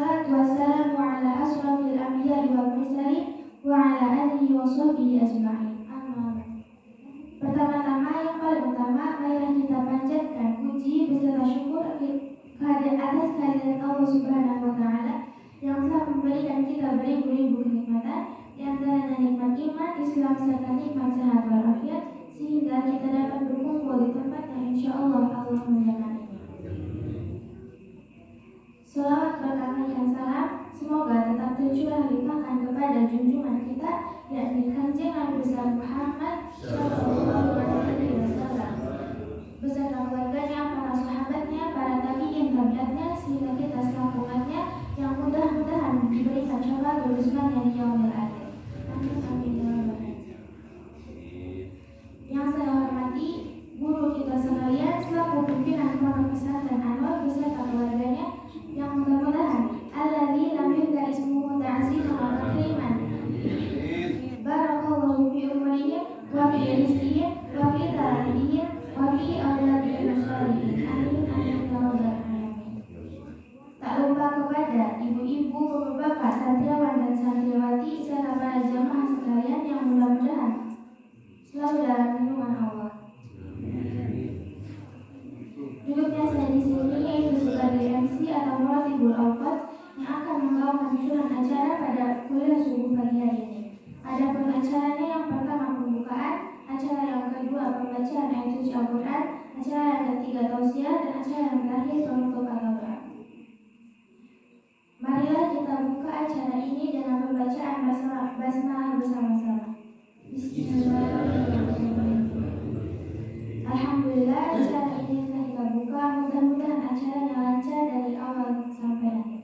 wassalatu wassalamu ala asrafil anbiya'i wal mursalin wa ala alihi wa sahbihi ajma'in. Pertama-tama yang paling utama, marilah kita panjatkan puji beserta syukur atas kehadirat Allah Subhanahu wa Ta'ala yang telah memberikan kita beribu-ribu kenikmatan, di antaranya nikmat iman, Islam serta nikmat sehat walafiat, sehingga kita dapat berkumpul di tempat yang insya Allah muliakan ini. Salawat berkah dan salam semoga tetap tercurah limpahkan kepada junjungan kita, yakni Kanjeng Nabi besar Muhammad Sallallahu Alaihi Wasallam, beserta keluarganya, para sahabatnya, para tabi'in tabi'atnya, sehingga kita selaku umatnya yang mudah-mudahan diberikan syafaat berusman di yaumil akhir. Amin amin ya rabbal alamin. Yang saya hormati guru kita sekalian selaku pimpinan pondok pesantren Anwar beserta keluarganya, yang mudah-mudahan alladzi lam yudza ismuhu ta'ziman wa takriman. Barakallahu fi umrihim wa fi rizqihim wa fi tarihim wa fi auladihim sholihin. Amin amin ya rabbal alamin. Tak lupa kepada ibu-ibu, bapak-bapak, santriwan dan santriwati serta para jamaah sekalian yang mudah-mudahan selalu dalam lindungan Allah. Duduknya saya di sini yaitu sebagai MC atau Muratibul Awqat yang akan membawakan susunan acara pada kuliah subuh pagi hari ini. Adapun acaranya yang pertama pembukaan, acara yang kedua pembacaan ayat suci Al-Quran, acara yang ketiga tausiah, dan acara yang terakhir penutup atau doa. Marilah kita buka acara ini dengan pembacaan basmalah bersama-sama. Bismillahirrahmanirrahim. Alhamdulillah, acara ini telah kita buka. Mudah-mudahan acaranya lancar dari awal sampai akhir.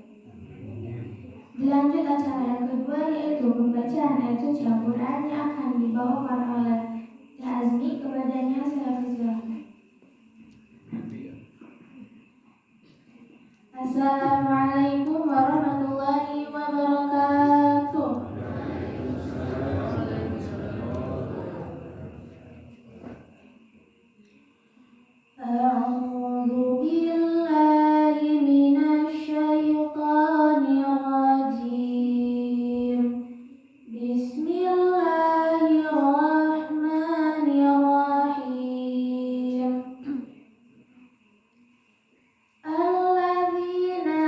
Dilanjut acara yang kedua yaitu pembacaan ayat suci Al-Quran yang akan dibawakan oleh Teh Azmi. Kepadanya saya persilahkan. Assalamualaikum warahmatullahi wabarakatuh. A'udzu billahi minasy syaithanir rajim. Bismillahirrahmanirrahim. Alladzina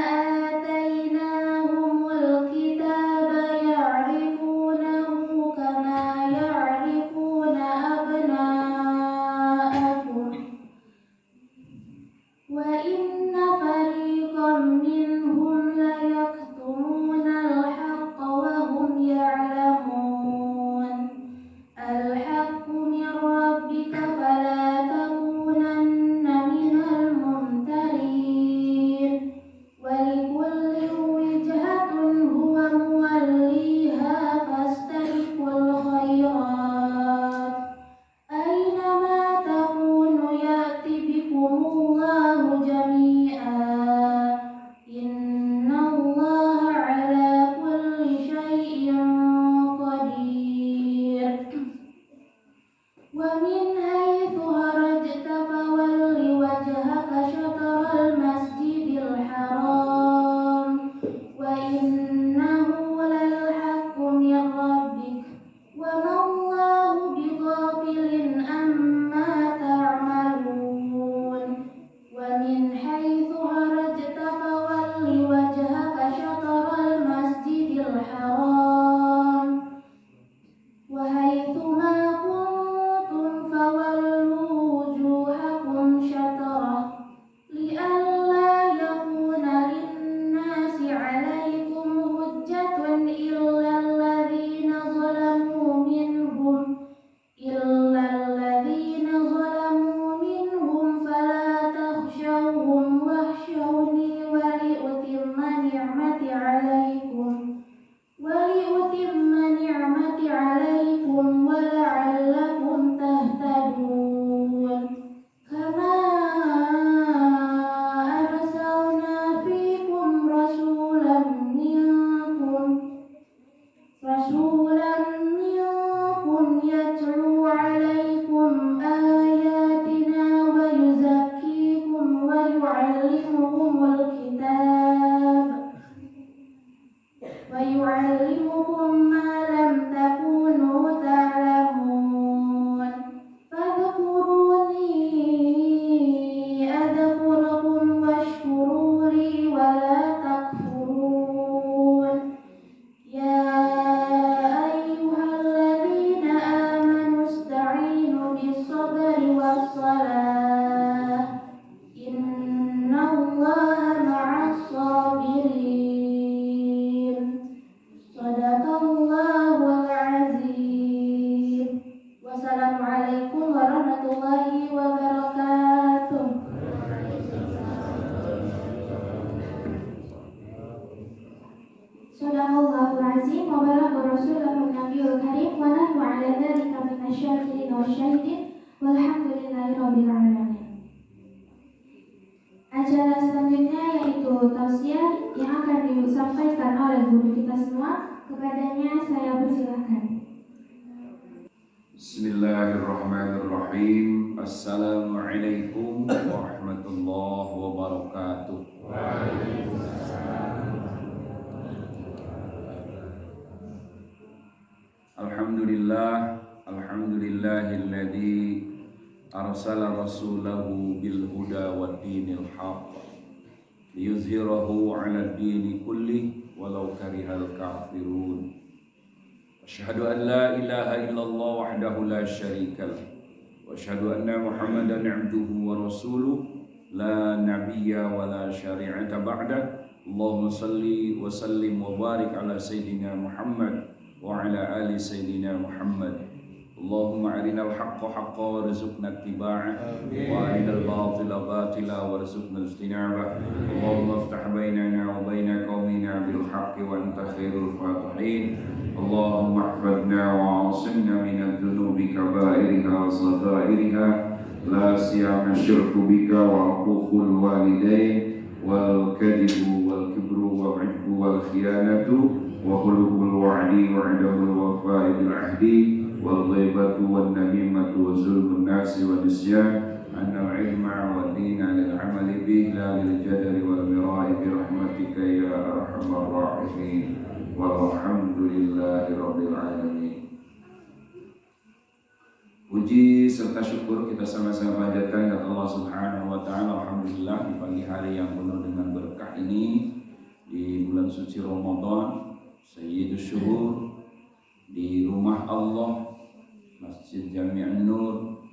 Sadaqallahul azim wa balagha rasulul nabiyul karim wa nahnu ala dzalika minasy-syakirin wasyahidin walhamdulillahi rabbil alamin. Acara selanjutnya yaitu tausiah yang akan disampaikan oleh guru kita semua. Kepadanya saya persilahkan. Bismillahirrahmanirrahim. Assalamualaikum warahmatullahi wabarakatuh. Alhamdulillahilladzi arsala rasulahu bil huda wad dinil haqq liyuzhirahu 'alad dini kulli walau karihal kafirun. Asyhadu an la ilaha illallah wahdahu la syarika lah wa asyhadu anna Muhammadan 'abduhu wa rasuluh la nabiyya wa la syari'ata ba'da. Allahumma salli wa sallim wa barik ala sayyidina Muhammad wa ala ali sayyidina Muhammad. Allahumma arinal haqqa haqqa warzuqna ittiba'ah wa arinal batila batila warzuqna ijtinabah. Allahumma iftah bainana wa baina qaumina bil haqqi wa anta khairul fatihin. Allahumma ihfadna wa 'asimna minadh dhunubi kaba'iriha wa sagha'iriha la siyama syirku bika wa uququl walidain wal kadhibu wal kibru wal 'ujbu wal khiyanatu wa khuluqul wa'di wa 'adamul wafa'i bil 'ahdi wal ghaibatu wan namimatu wa zulmun nasi wa nisyan anna al-'ilma wa dina lil 'amali bihi la lil jadali wal mira'i bi rahmatika ya arhamar rahimin. Walhamdulillahi rabbil alamin. Puji serta syukur kita sama-sama panjatkan kepada Allah Subhanahu wa taala. Alhamdulillah di pagi hari yang penuh dengan berkah ini, di bulan suci Ramadan, Sayyidus Syuhur, di rumah Allah, Masjid Jami' Nur.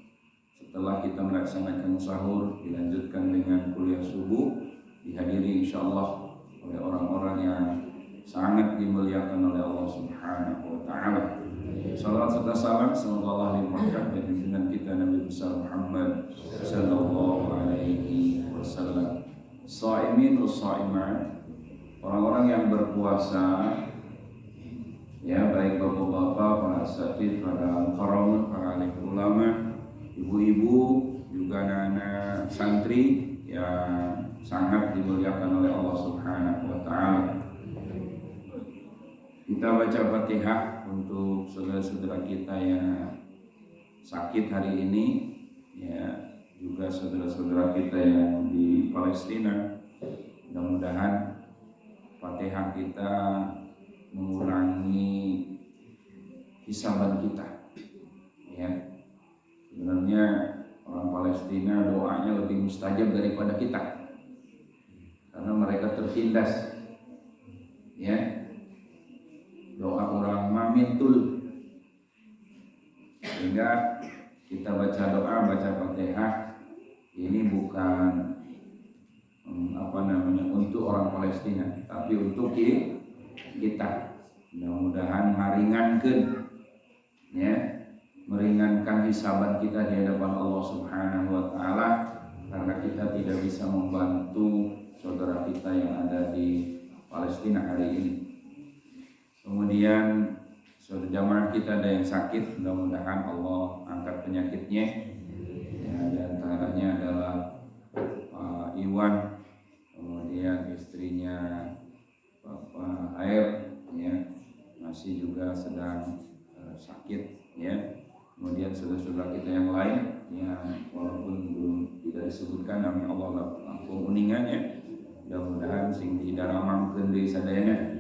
Setelah kita melaksanakan sahur, dilanjutkan dengan kuliah subuh, dihadiri insyaallah oleh orang-orang yang sangat dimuliakan oleh Allah Subhanahu wa taala. Salawat serta salam semoga Allah limpahkan bagi junjungan kita Nabi besar Muhammad sallallahu alaihi wasallam. Shaimin wa shaimat, orang-orang yang berpuasa, ya, baik bapak-bapak, para asatidz, para mukarramun, para alim ulama, ibu-ibu, juga anak-anak santri yang sangat dimuliakan oleh Allah Subhanahu wa taala. Kita baca Fatihah untuk saudara-saudara kita yang sakit hari ini, ya, juga saudara-saudara kita yang di Palestina. Mudah-mudahan Fatihah kita mengurangi hisaban kita, ya. Sebenarnya orang Palestina doanya lebih mustajab daripada kita karena mereka tertindas, ya. Doa orang mamintul, sehingga kita baca doa, baca Fatihah ini bukan untuk orang Palestina, tapi untuk kita. Mudah-mudahan meringankan hisaban kita di hadapan Allah Subhanahu wa taala, karena kita tidak bisa membantu saudara kita yang ada di Palestina hari ini. Kemudian saudara jamaah kita ada yang sakit, mudah-mudahan Allah angkat penyakitnya, ya, di antaranya adalah Pak Iwan, kemudian istrinya Bapak Air, ya, masih juga sedang sakit, ya. Kemudian saudara-saudara kita yang lain yang walaupun belum tidak disebutkan nama Allah langsung uningannya, mudah-mudahan sing didaramangkeun deui sadayana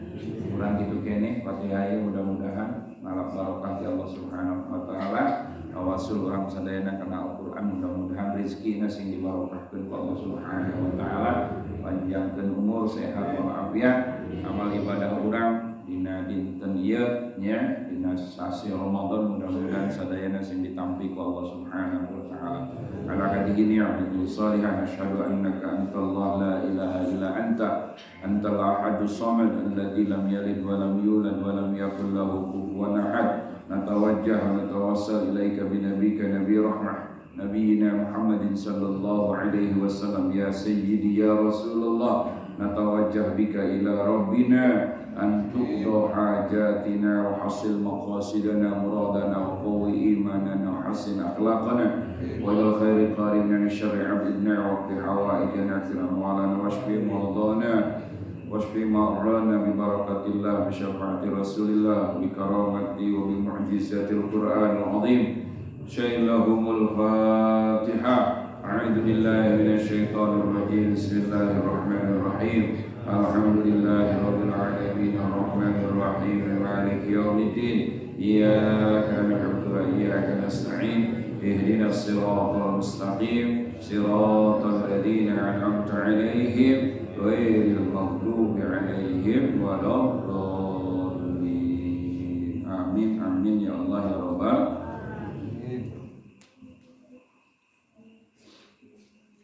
kurang gitu kene Fatihah, mudah-mudahan ngalap barokah di Allah Subhanahu wa taala. Awasul urang sadayana kana Al-Qur'an, mudah-mudahan rezekina sing dibarokahkeun ku Allah Subhanahu wa taala, panjangkeun umur, sehat walafiat, amal ibadah urang dina dinten ieu nya dina sasi Ramadan, mudah-mudahan sadayana sing ditampi ku Allah Subhanahu wa taala. Ala hadhihi ni'matul salihah asyhadu annaka antallah la ilaha illa anta antal ahadus samad alladzi lam yalid wa lam yulad wa lam yakul lahu kufuwan ahad. Natawajjah wa natawassal ilaika bi nabiyyika nabiy rahmah nabiyyina Muhammadin sallallahu alaihi wasallam ya sayyidi ya Rasulullah natawajjah bika ila rabbina an tuqda hajatina wa hasil maqasidana muradana wa qawi imanana wa hasin akhlaqana wa ila khairi qarina syarri abdina wa qi hawaijana tiran walana washfi maradana washfi marrana bi barakatillah bi syafaati rasulillah bi karamati wa bi mu'jizatil qur'anil azim syailahumul fatihah. A'udzu billahi minasyaitonir rajim. Bismillahirrahmanirrahim. Alhamdulillahirabbil alamin arrahmanir rahim maliki yaumiddin. Iyyaka na'budu wa iyyaka nasta'in. Ihdinas siratal mustaqim. Siratal ladzina an'amta 'alaihim ghairil maghdubi 'alaihim waladdallin. Amin amin ya Allah ya rabbal.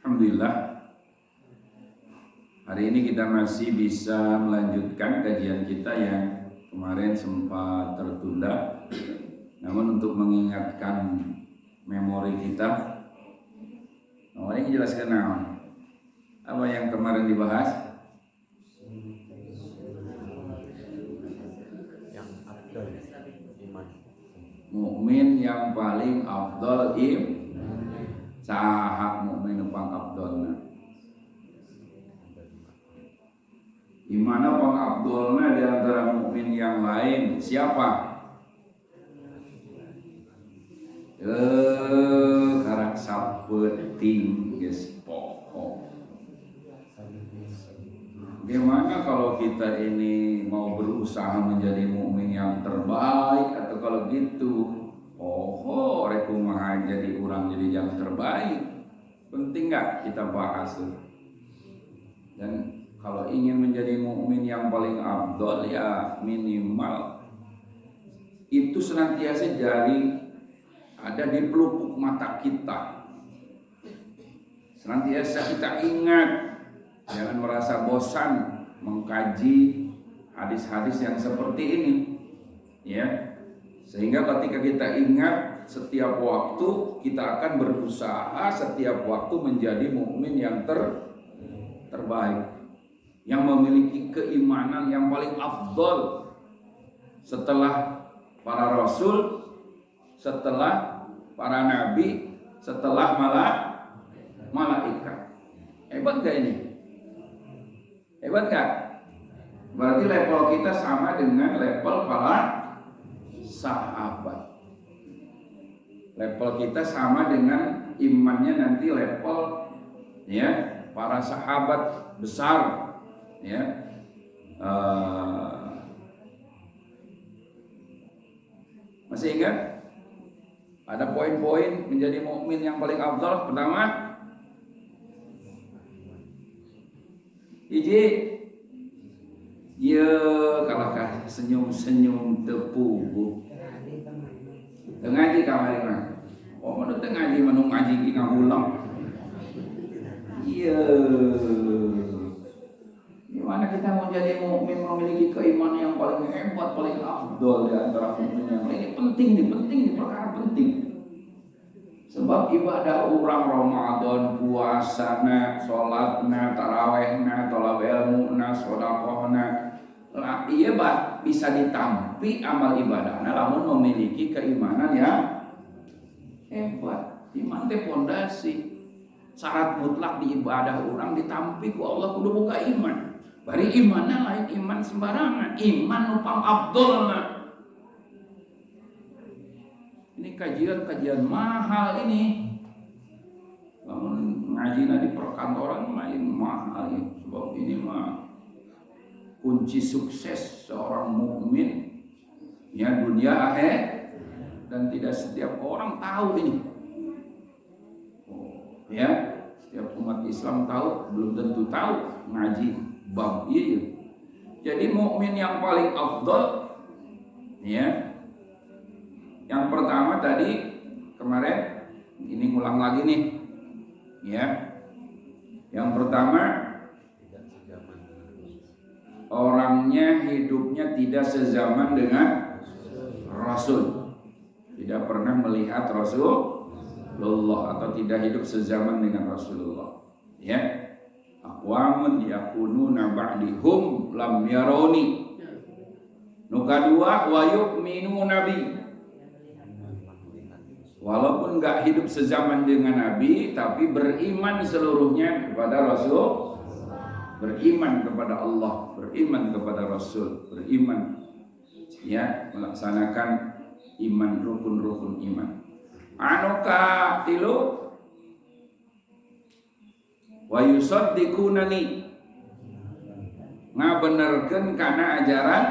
Alhamdulillah, hari ini kita masih bisa melanjutkan kajian kita yang kemarin sempat tertunda. Namun untuk mengingatkan memori kita, ini jelaskan apa yang kemarin dibahas? Yang afdal iman. Mukmin yang paling afdal sahak mukmin pang abdolna. Imana pang abdolna di antara mukmin yang lain siapa? Karak sapeting geus pokok. Gimana kalau kita ini mau berusaha menjadi mukmin yang terbaik atau kalau gitu? Rek kumaha jadi orang jadi yang terbaik. Penting nggak kita bahas tuh. Dan kalau ingin menjadi mukmin yang paling afdol ya minimal itu senantiasa ada di pelupuk mata kita. Senantiasa kita ingat, jangan merasa bosan mengkaji hadis-hadis yang seperti ini, ya. Sehingga ketika kita ingat setiap waktu kita akan berusaha setiap waktu menjadi mukmin yang terbaik, yang memiliki keimanan yang paling afdol setelah para rasul, setelah para nabi, setelah malaikat. Hebat gak ini? Hebat gak? Berarti level kita sama dengan level para sahabat. Level kita sama dengan imannya nanti level ya para sahabat besar ya. Masih ingat? Ada poin-poin menjadi mukmin yang paling afdal. Pertama, kalahkah senyum-senyum tepuh. Ngaji kamari mah. Menurut ngaji menung ngaji ki ngahulang. Gimana kita mau jadi mukmin memiliki keimanan yang paling hebat, paling afdol di antara mukmin yang lain? Ini penting, perkara penting. Sebab ibadah orang Ramadan, puasana, sholatna, tarawehna, tolab ilmuna, sodakohna, iya bah bisa ditampi amal ibadahna namun memiliki keimanan yang hebat. Iman teh pondasi syarat mutlak di ibadah orang ditampi ku Allah kudu buka iman. Bari imanna lain iman sembarangan, iman nupang abdolna. Ini kajian mahal ini. Namun ngajina di perkantoran lain mahal ya. Sebab ini mah kunci sukses seorang mukmin ya dunia akhir, dan tidak setiap orang tahu ini. Ya, setiap umat Islam tahu, belum tentu tahu ngaji bab ini. Jadi mukmin yang paling afdal ya. Yang pertama tadi kemarin ini ngulang lagi nih. Ya. Yang pertama orangnya hidupnya tidak sezaman dengan Rasul. Tidak pernah melihat Rasulullah atau tidak hidup sezaman dengan Rasulullah. Ya. wa man yakununa ba'di hum lam yarawni. Nu kadua wa yu'minu nabi. Walaupun enggak hidup sezaman dengan Nabi, tapi beriman seluruhnya kepada Rasul, beriman kepada Allah, beriman kepada Rasul, beriman ya, melaksanakan iman, rukun-rukun iman. Anu ka tilu wa yusaddiqunani, ngabenerkeun kana ajaran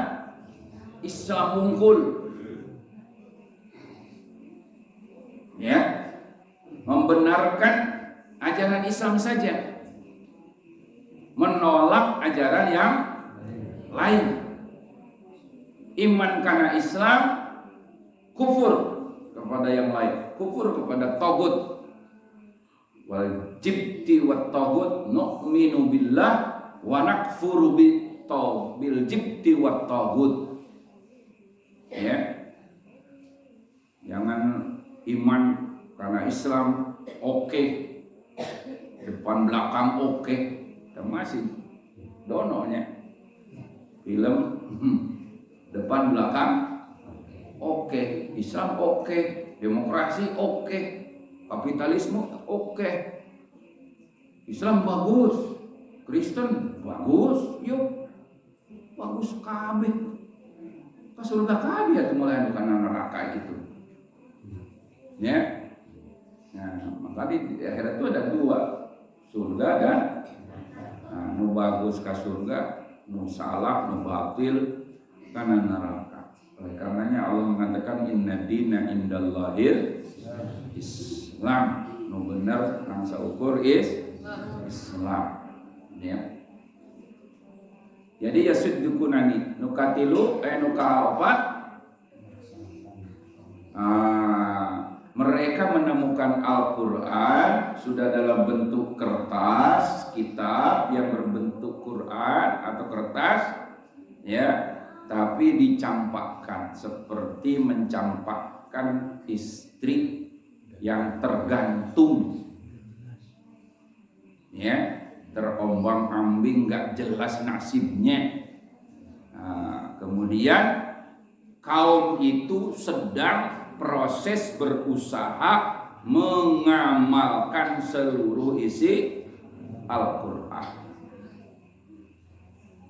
Islam hungkul. Ya, membenarkan ajaran Islam saja, menolak ajaran yang lain. Iman karena Islam, kufur kepada yang lain, kufur kepada tagut. Wal jibti wat tagut nu'minu billah wa nakfuru bil jibti wat tagut. Ya, jangan iman karena Islam oke, depan belakang oke, masih dononya film depan belakang oke, Islam oke, demokrasi oke, kapitalisme oke, Islam bagus, Kristen bagus, yuk bagus kabeh, pas surga kabeh atuh mulai bukan neraka gitu. Ya, nah maka di akhirat itu ada dua, surga dan nu bagus ke surga, nu salah, nu batil kana neraka. Oleh karenanya Allah mengatakan inna dina indallahil Islam, nu bener rangsa ukur Islam. Ya. Jadi ya siddukunani nu katilu nu kaopat mereka menemukan Al-Quran sudah dalam bentuk kertas, kitab yang berbentuk Quran atau kertas, ya, tapi dicampakkan seperti mencampakkan istri yang tergantung, ya, terombang-ambing, nggak jelas nasibnya. Nah, kemudian kaum itu sedang proses berusaha mengamalkan seluruh isi Al-Quran.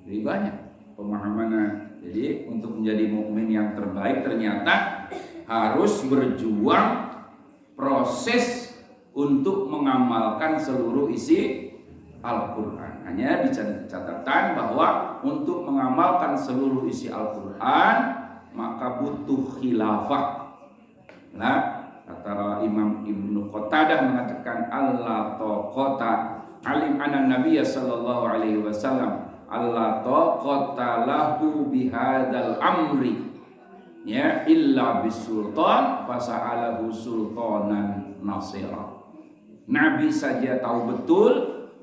Jadi banyak pemahamannya. Jadi untuk menjadi mukmin yang terbaik ternyata harus berjuang proses untuk mengamalkan seluruh isi Al-Quran. Hanya dicatatkan bahwa untuk mengamalkan seluruh isi Al-Quran maka butuh khilafah. Nah, kata Imam Ibnu Qatadah mengatakan Allah taqata alim anna Nabiy sallallahu alaihi wasallam Allah taqata lahu bihadzal amri ya illa bisultan fasa'alahu sultanan nasira. Nabi saja tahu betul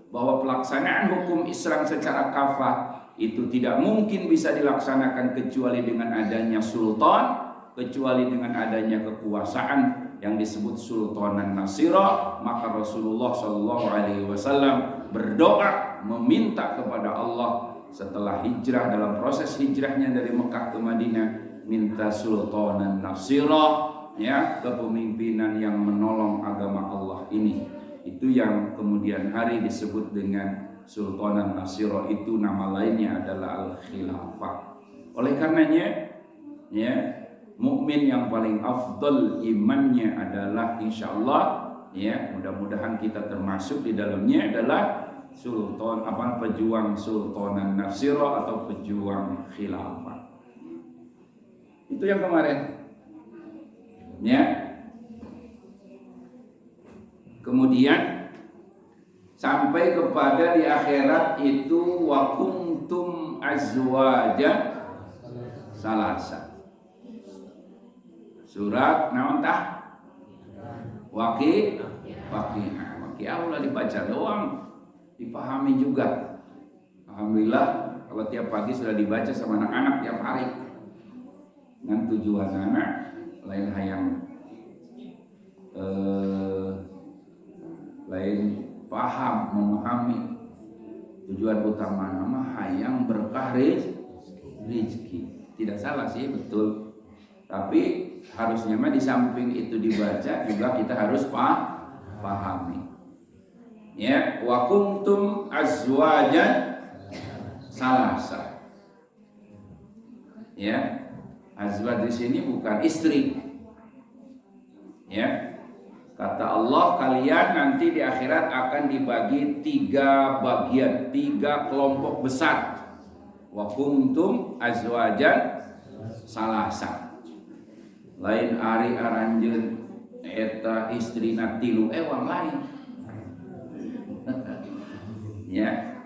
bahwa pelaksanaan hukum Islam secara kafah itu tidak mungkin bisa dilaksanakan kecuali dengan adanya sultan, kecuali dengan adanya kekuasaan yang disebut sultanan nasira. Maka Rasulullah Shallallahu Alaihi Wasallam berdoa meminta kepada Allah setelah hijrah, dalam proses hijrahnya dari Mekah ke Madinah, minta sultanan nasira, ya, kepemimpinan yang menolong agama Allah ini. Itu yang kemudian hari disebut dengan sultanan nasira, itu nama lainnya adalah al-khilafah. Oleh karenanya, ya, mukmin yang paling afdal imannya adalah insyaallah, ya, mudah-mudahan kita termasuk di dalamnya adalah pejuang sultanan nasira atau pejuang khilafah. Itu yang kemarin, ya. Kemudian sampai kepada di akhirat itu wa kuntum azwaja salasa. Surat naon tah? Waqi'ah ulah dibaca doang, dipahami juga. Alhamdulillah kalau tiap pagi sudah dibaca sama anak-anak tiap hari. Dengan tujuan anak lain hayang lain paham, memahami, Tujuan utama nama hayang berkah rezeki. Tidak salah sih, betul. Tapi harusnya mah di samping itu dibaca juga kita harus pahami. Ya, wa kuntum azwajan salasa. Ya, azwaj di sini bukan istri. Ya, kata Allah kalian nanti di akhirat akan dibagi 3 bagian, 3 kelompok besar. Wa kuntum azwajan salasa. Lain ari aranjeun eta istrina 3 ewang lain. Ya,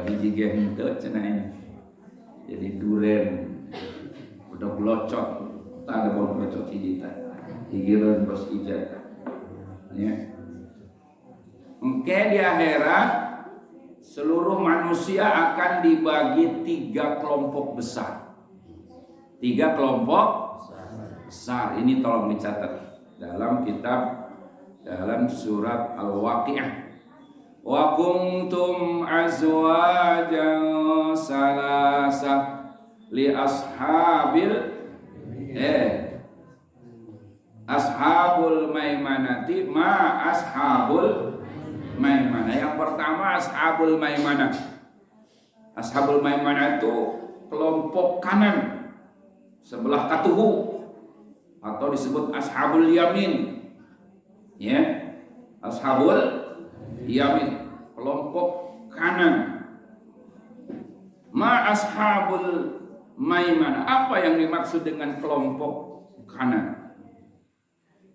hiji ge henteu cenah. Jadi duren udah blocot, tak ada blocot hiji teh. Higireun bos ijazah. Ya. Engke di akhirat seluruh manusia akan dibagi 3 kelompok besar. 3 kelompok besar. Ini tolong dicatat dalam kitab, dalam surat Al-Waqiah. Wa kuntum azwajan salasa li ashabul maimanati ma ashabul maimanah. Yang pertama ashabul maimanah. Ashabul maimanah itu kelompok kanan sebelah katuhu atau disebut ashabul yamin. Ya, ashabul yamin, kelompok kanan. Ma ashabul maimanah. Apa yang dimaksud dengan kelompok kanan?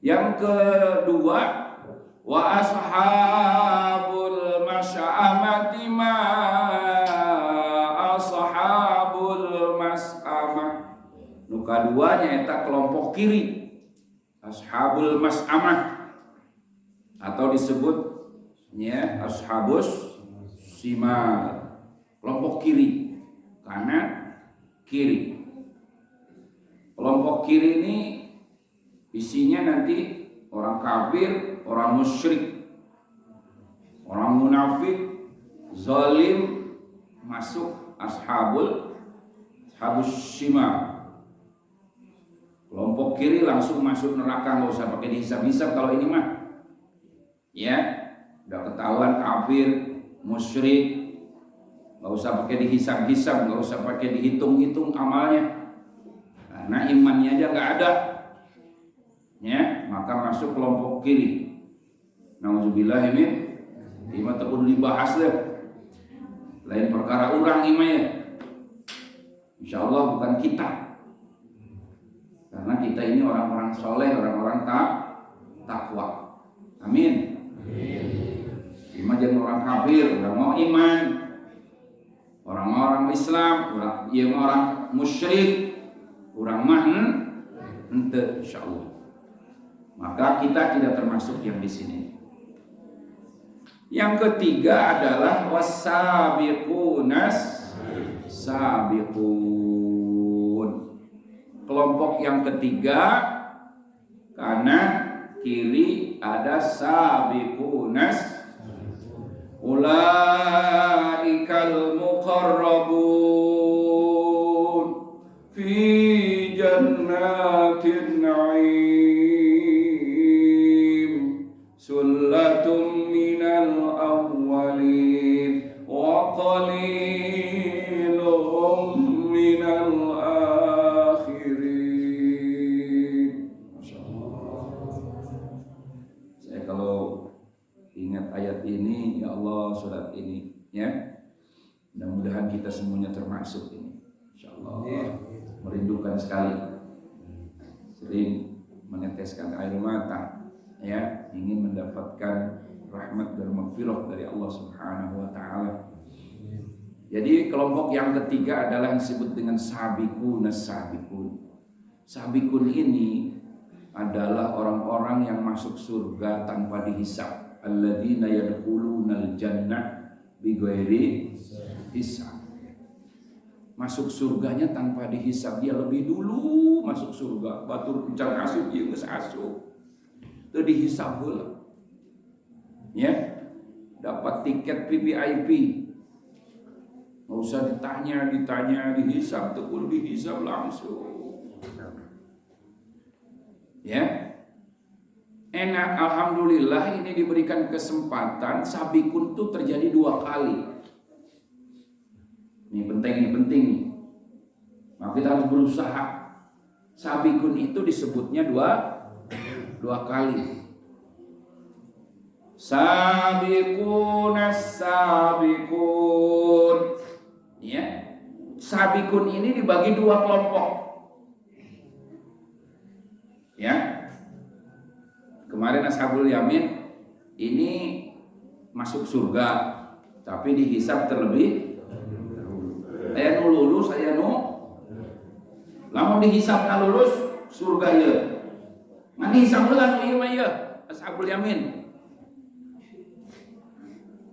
Yang kedua, wa ashabul masya'amati ma ashabul mas'amah. Nu kaduanya eta kelompok kiri, ashabul mas'amah, atau disebutnya ashabus simal, kelompok kiri, kanan kiri. Kelompok kiri ini isinya nanti orang kafir, orang musyrik, orang munafik, zalim, masuk ashabus simal. Kelompok kiri langsung masuk neraka, nggak usah pakai dihisab-hisab kalau ini mah. Ya, udah ketahuan kafir, musyrik, nggak usah pakai dihisab-hisab, nggak usah pakai dihitung-hitung amalnya, karena imannya aja nggak ada. Ya, maka masuk kelompok kiri. Nauzubillah min, ini tak perlu dibahas deh. Lain perkara orang imannya. Insya Allah bukan kita, karena kita ini orang-orang soleh, orang-orang takwa. Amin. Iman jangan orang kafir, orang mau iman, orang Islam, orang musyrik, orang mahn, ente insya Allah. Maka kita tidak termasuk yang di sini. Yang ketiga adalah wasabiqunas sabiqun. Kelompok yang ketiga, kanan kiri ada sabiqunas, ulaikal muqarrabun fi jannatin na'im, sullatum minal awwalin wa qalilum minal akhirin. Saya kalau ingat ayat ini, ya Allah, surat ini, ya, mudah-mudahan kita semuanya termasuk ini, insyaallah. Merindukan sekali, sering meneteskan air mata, ya, ingin mendapatkan rahmat dan maghfirah dari Allah Subhanahu wa taala. Jadi kelompok yang ketiga adalah yang disebut dengan sabiqun as-sabiqun. Sabiqun ini adalah orang-orang yang masuk surga tanpa dihisab. Alladzina yadkhulunal jannah bighairi hisab. Masuk surganya tanpa dihisab, dia lebih dulu masuk surga. Batur puncak asup ieu geus asup. Teu dihisab heula. Ya. Dapat tiket VIP. Nggak usah ditanya, dihisab, tekul dihisab langsung. Ya, enak, alhamdulillah ini diberikan kesempatan sabikun itu terjadi 2 kali. Ini penting nih. Nah, kita harus berusaha. Sabikun itu disebutnya dua kali. Sabikun. Ya, sabikun ini dibagi 2 kelompok. Ya, kemarin ashabul yamin ini masuk surga, tapi dihisab terlebih. Saya lulus, lamun dihisab lulus surga ya. Ngan dihisab heula nu ieu mah ya, ashabul yamin.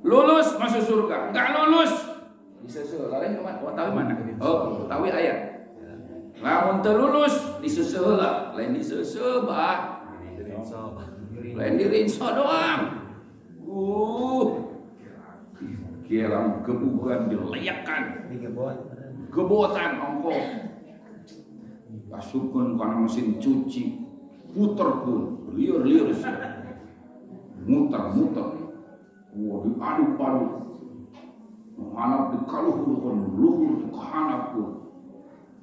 Lulus masuk surga, enggak lulus diseuseul lain kemana? Tahu mana? Oh, tahu ayat. Lamun teu lulus diseuseul heula, lain diseuseul bah. Lain dirinso doang. Kira gebukan dileyakan. Gebotan ongkos. Masukkan kana mesin cuci. Puter pun, liur sih. Muter. Wah, diaduk-aduk. Menghanap dikaluhurkan, luhur dikahanap pun.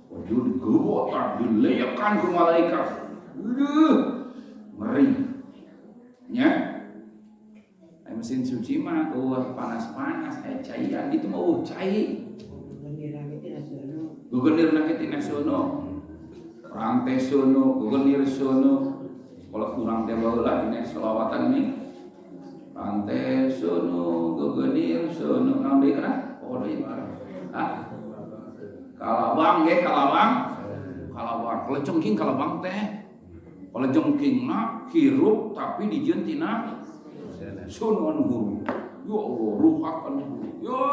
Wajah digebotan, dileyakan ke malaikat. Ngeri. Ya. Mesin cuci mah panas-panas, cairan itu mau cair. Gubernur naketina sono. Rantai sono, gubernur sono. Kalau kurang teh baheula ini selawatan nih. Rantai sono, gubernur sono. Naon deui kana? Oh deui. Kalabang. Kalau cengking kalabang teh. Kalau jengkingna hirup tapi dijieun tina sunan guru. Ya Allah, ruhakan guru. Ya,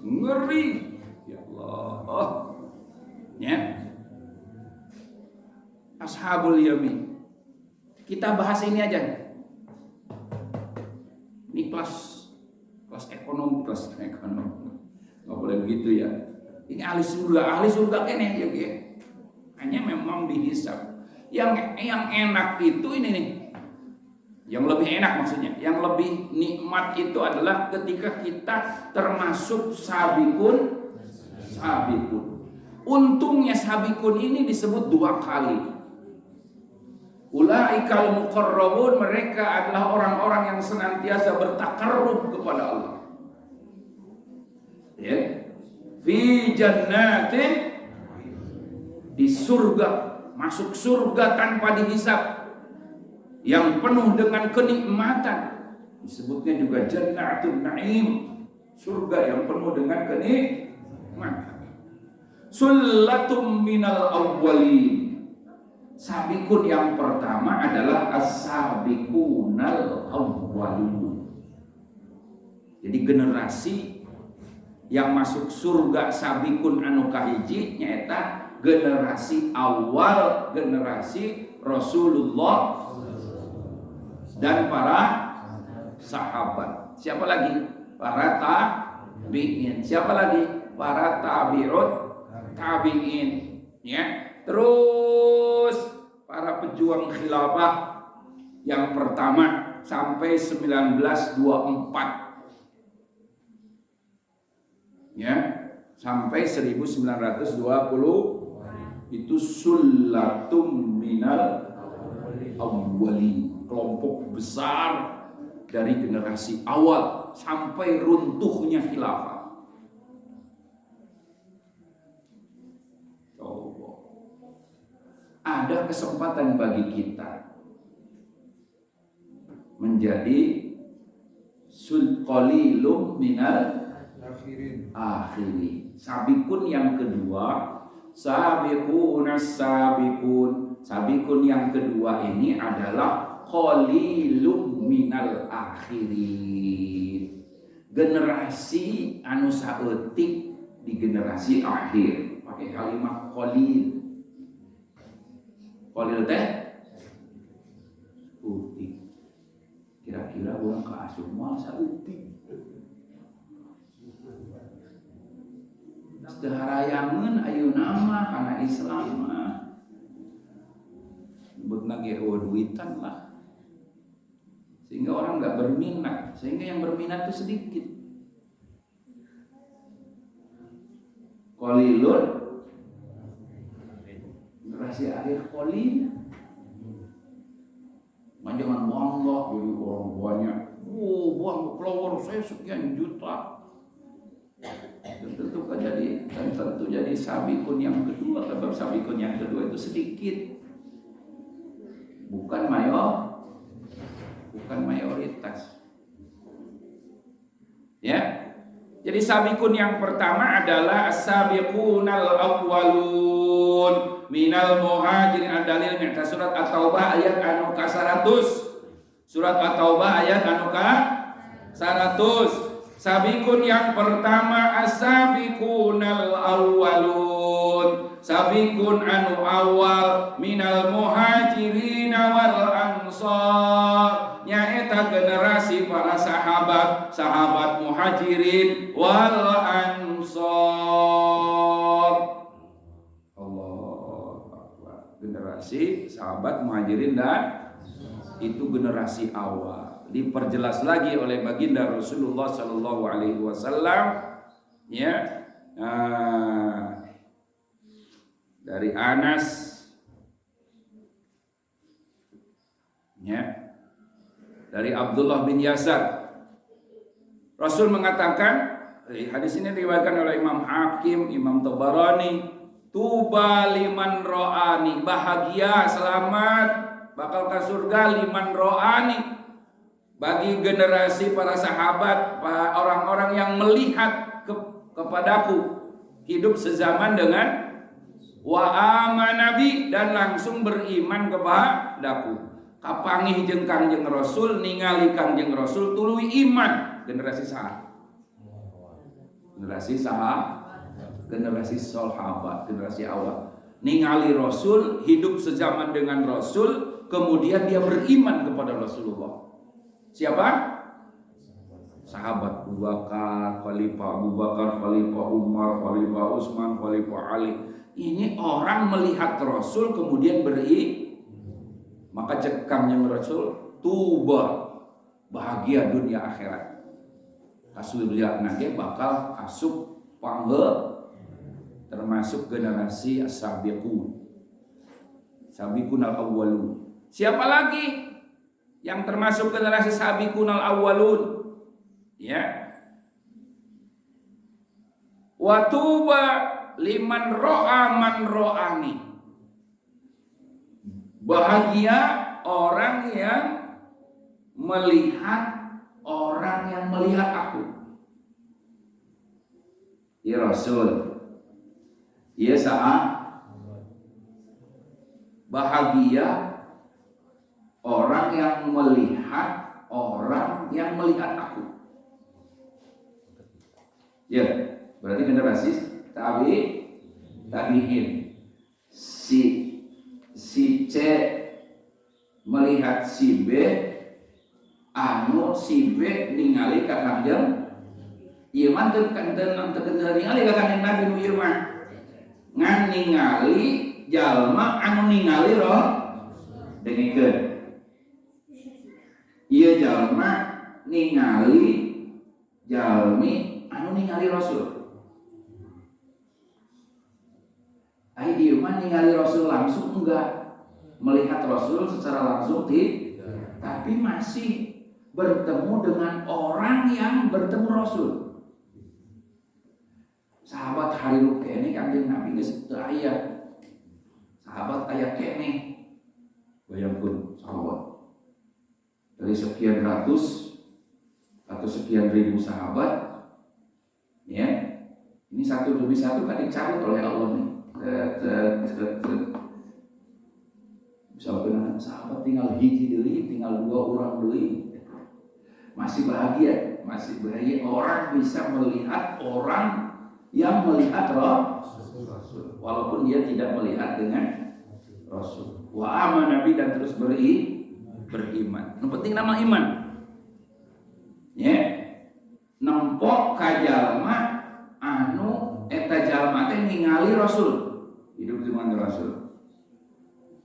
ngeri. Ya Allah. Ya. Ashabul yamin. Kita bahas ini aja. Ini kelas ekonomi. Nggak boleh begitu ya. Ini ahli surga kene ya, ya. Hanya memang dihisab. Yang enak itu ini nih. Yang lebih enak maksudnya, yang lebih nikmat itu adalah ketika kita termasuk sabikun. Untungnya sabikun ini disebut 2 kali. Ulaikal muqarrabun, mereka adalah orang-orang yang senantiasa bertakarrub kepada Allah. Ya. Fi jannatin, di surga, masuk surga tanpa dihisab, yang penuh dengan kenikmatan. Disebutnya juga Jannatul Naim, surga yang penuh dengan kenikmatan. Sullatum minal awwalin. Sabikun yang pertama adalah as-sabiqunal awwalun. Jadi generasi yang masuk surga sabikun anu kahiji nyaeta generasi awal, generasi Rasulullah dan para sahabat. Siapa lagi? Para tabi'in. Siapa lagi? Para tabi'in. Ya. Terus para pejuang khilafah yang pertama sampai 1924. Ya, sampai 1920 itu sullatum minal awwalin, kelompok besar dari generasi awal sampai runtuhnya khilafah. Ada kesempatan bagi kita menjadi qalilum minal akhirin. Sabikun yang kedua, sabikun. Sabikun yang kedua ini adalah qalilum minal akhirin. Generasi anu saeutik di generasi akhir. Pakai kalimat qalil. Qalil teh utik. Kira-kira orang ke asuh moal sautik. Harayangeun ayeuna mah kana Islam mah. Beutna ge duitan lah. Sehingga orang enggak berminat, sehingga yang berminat itu sedikit. Qalilun generasi akhir qalil. Jangan bangga jadi orang banyak. Buang follower saya sekian juta. Tentu jadi sabikun yang kedua. Sebab sabikun yang kedua itu sedikit, bukan mayoritas. Ya. Jadi sabikun yang pertama adalah as-sabiqunal awwalun minal muhajirin. Dalil min surat At-Taubah ayat anu ka 100. Surat At-Taubah ayat anu ka 100. Sabikun yang pertama as-sabiqunal awwalun. Sabikun anu awal minal muhajirin wal ansar. Nyaeta generasi para sahabat muhajirin wal ansar. Allahu Akbar. Generasi sahabat muhajirin dan itu generasi awal. Diperjelas lagi oleh baginda Rasulullah sallallahu alaihi wasallam, ya. Dari Anas, ya. Dari Abdullah bin Yasar, Rasul mengatakan, hadis ini diriwayatkan oleh Imam Hakim, Imam Tabarani, tuba liman ro'ani, bahagia, selamat, bakal ke surga liman ro'ani, bagi generasi para sahabat, orang-orang yang melihat kepadaku, hidup sezaman dengan wa amanabi, dan langsung beriman kepadaku. Kapangih jeung Kangjeng Rasul, ningali Kangjeng Rasul tuluy iman. Generasi sahabat, generasi sahabat, generasi awal. Ningali Rasul, hidup sezaman dengan Rasul, kemudian dia beriman kepada Rasulullah. Siapa? Sahabat Abu Bakar, Khalifah Abu Bakar, Khalifah Umar, Khalifah Utsman, Khalifah Ali. Ini orang melihat Rasul kemudian beriman. Maka cekamnya Rasul, tuba, bahagia dunia akhirat. Kasurya nage bakal asup pangge, termasuk generasi as-sabiqun. Sabiqun al-awwalun. Siapa lagi yang termasuk generasi sabiqun al-awwalun? Ya. Wa tuba liman ro'a man ro'ani. Bahagia orang yang melihat orang yang melihat aku. Ya Rasul, ya saat bahagia orang yang melihat orang yang melihat aku. Ya, berarti generasi tabi'in. Si C melihat si B, anu si B ningali ka Kangjeng, ieu mah teu ningali ka Kangjeng Nabi nu ieu mah. Ngan ningali jalma anu ningali roh dengikeun. Ieu jalma ningali jalmi anu ningali Rasul. Ai ieu mah ningali Rasul langsung enggak. Melihat Rasul secara langsung tapi masih bertemu dengan orang yang bertemu Rasul. Sahabat harilu kene Kangjeng Nabi geus teu aya. Sahabat aya kene. Bayangkeun sahabat. Dari sekian ratus atau sekian ribu sahabat, ya. Ini satu demi satu kan dicabut oleh Allah nih. Misalkan sahabat tinggal hiji deui, tinggal 2 orang deui, masih bahagia orang bisa melihat orang yang melihat Rasul, walaupun dia tidak melihat dengan Rasul. Wa amana nabi, dan terus beriman. Yang penting nama iman. Ya, nempok ka jalma anu eta jalma junjungan Rasul.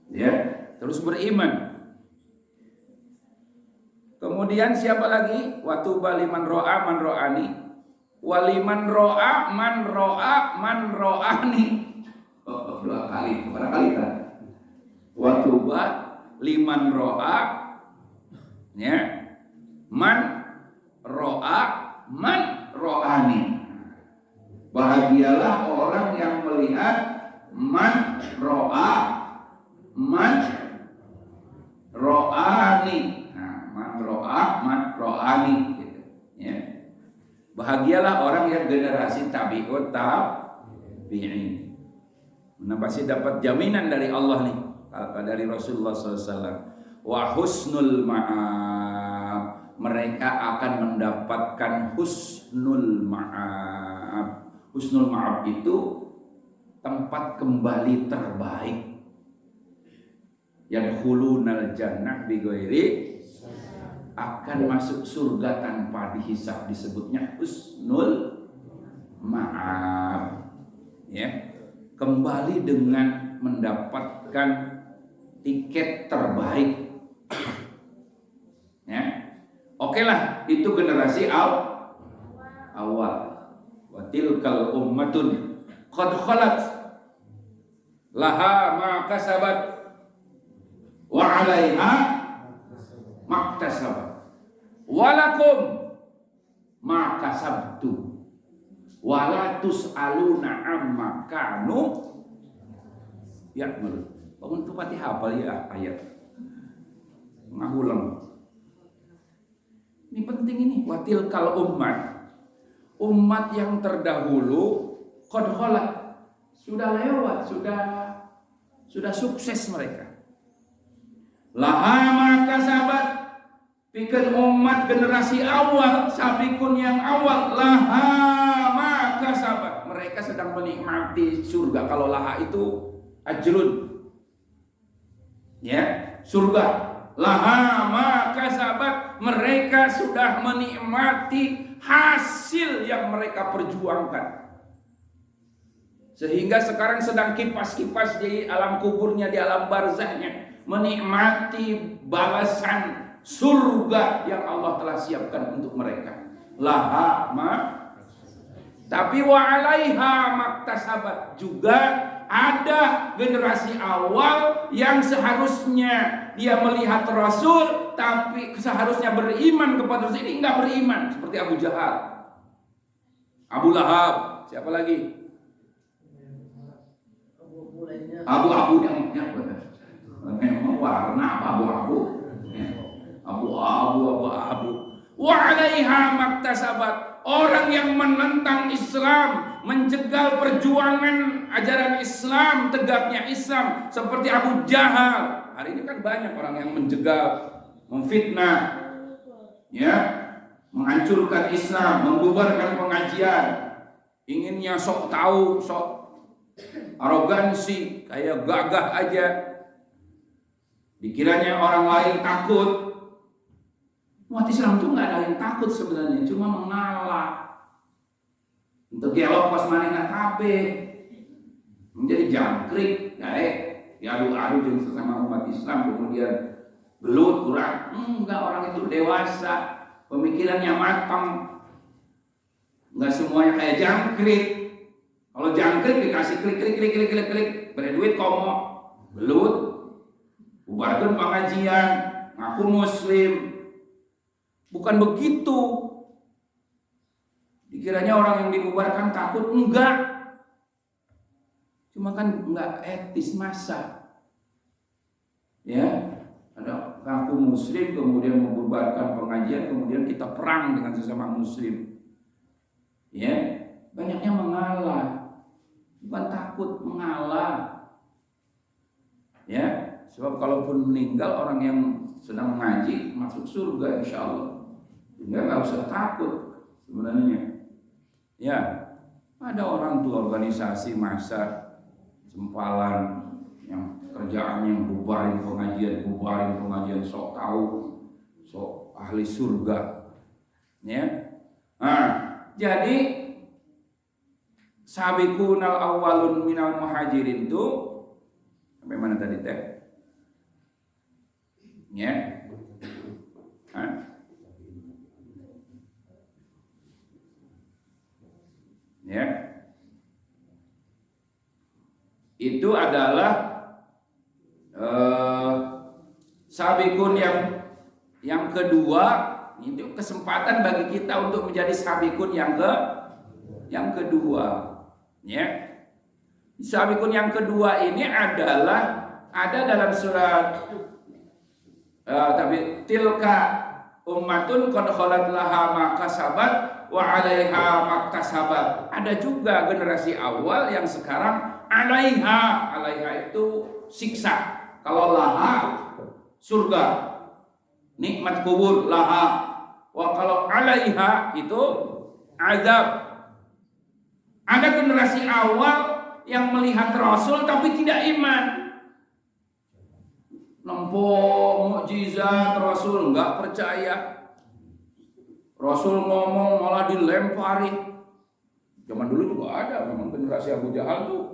Ya, terus beriman. Kemudian siapa lagi? Wa tuba liman ro'a man ro'ani. Waliman ro'a man ro'a man ro'ani. Oh, 2 kali, berapa kali kan? Wa tuba liman ro'a, ya, man ro'a man ro'ani. Bahagialah orang yang melihat man ro'a man ro'ani. Nah, man ro'a man ro'ani gitu, ya. Bahagialah orang yang generasi tabi'ut tabi'in. Nah, pasti dapat jaminan dari Allah nih, dari Rasulullah SAW. Wa husnul ma'ab, mereka akan mendapatkan husnul ma'ab. Husnul ma'ab itu tempat kembali terbaik. Yadkhulunal jannah bighairi, akan masuk surga tanpa dihisab, disebutnya husnul ma'ab. Ya. Kembali dengan mendapatkan tiket terbaik. Ya. Oke lah, itu generasi awal. Wa tilkal ummatun qad khalat laha ma kasabat wa 'alaiha maktasabat walakum ma kasabtu wala tus'aluna amma kanu ya'malun. Bangun tuh pati hafal ya ayat. Ngahulang. Ini penting ini. Watil kal umat yang terdahulu qad khalat, sudah lewat, sudah sukses mereka. Laha ma kasabat, pikir umat generasi awal, sabiqun yang awal, laha maka sahabat, mereka sedang menikmati surga. Kalau laha itu ajrun, ya, surga. Laha maka sahabat, mereka sudah menikmati hasil yang mereka perjuangkan. Sehingga sekarang sedang kipas-kipas di alam kuburnya, di alam barzahnya, menikmati balasan surga yang Allah telah siapkan untuk mereka. Laha ma, tapi wa 'alaiha maktasabat, juga ada generasi awal yang seharusnya dia melihat Rasul, tapi seharusnya beriman kepada Rasul, ini enggak beriman, seperti Abu Jahal, Abu Lahab, siapa lagi? Abu-abu yang memang warna apa abu-abu? Abu-abu. Wa 'alaiha maktasabat, orang yang menentang Islam, menjegal perjuangan ajaran Islam, tegaknya Islam, seperti Abu Jahal. Hari ini kan banyak orang yang menjegal, memfitnah, ya, menghancurkan Islam, membubarkan pengajian, inginnya sok tahu, sok arogansi, kayak gagah aja. Dikiranya orang lain takut. Umat Islam itu nggak ada yang takut sebenarnya, cuma mengalah. Untuk gelok pas manehna kabeh menjadi jangkrik, diadu-adu jeung sesama umat Islam, kemudian gelut kurang. Enggak, orang itu dewasa, pemikirannya matang. Enggak semuanya kayak jangkrik. Kalau jangkrik dikasih klik, beri duit komo, gelut, bubarkan pengajian, ngaku muslim. Bukan begitu. Dikiranya orang yang dibubarkan takut, enggak. Cuma kan enggak etis masa. Ya, ada ngaku muslim kemudian membubarkan pengajian, kemudian kita perang dengan sesama muslim. Ya, banyaknya mengalah. Bukan takut, mengalah. Ya, sebab kalaupun meninggal orang yang sedang mengaji masuk surga insyaallah. Nggak usah takut sebenarnya. Ya, ada orang tuh organisasi massa sempalan yang kerjaannya bubarin pengajian, sok tahu, sok ahli surga. Ya. Nah, jadi sabiqunal awwalun minal muhajirin itu Sampai mana tadi teh? Ya. Hah? Ya. Itu adalah sabikun yang kedua. Itu kesempatan bagi kita untuk menjadi sabikun yang kedua. Ya. Sabikun yang kedua ini adalah ada dalam surat tapi tilka ummatun qad khalat laha ma kasabat wa 'alaiha maktasabat. Ada juga generasi awal yang sekarang 'alaiha itu siksa. Kalau laha surga, nikmat kubur laha. Wa kalau 'alaiha itu azab. Ada generasi awal yang melihat Rasul tapi tidak iman. Nempok mukjizat Rasul enggak percaya. Rasul ngomong malah dilempari. Zaman dulu juga ada memang generasi Abu Jahal tuh.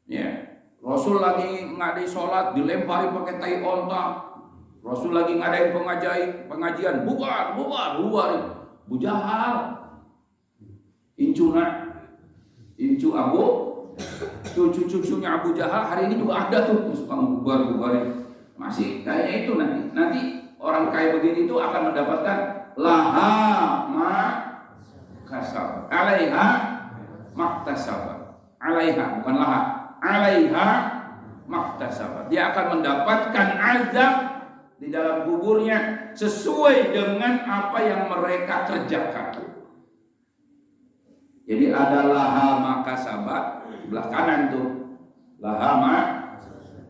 Ya. Rasul lagi ngadain sholat dilempari pakai tai onta. Rasul lagi ngadain pengajian bubar. Abu Jahal. Incu Abu cucunya Abu Jahal hari ini juga ada tuh suka bubarin. Masih kayaknya itu nanti orang kaya begini itu akan mendapatkan laha ma kasab 'alaiha maktasabat. 'Alaiha bukan laha, 'alaiha maktasabat. Dia akan mendapatkan azab di dalam kuburnya sesuai dengan apa yang mereka kerjakan. Jadi ada laha makasabat sebelah kanan tuh. Laha ma,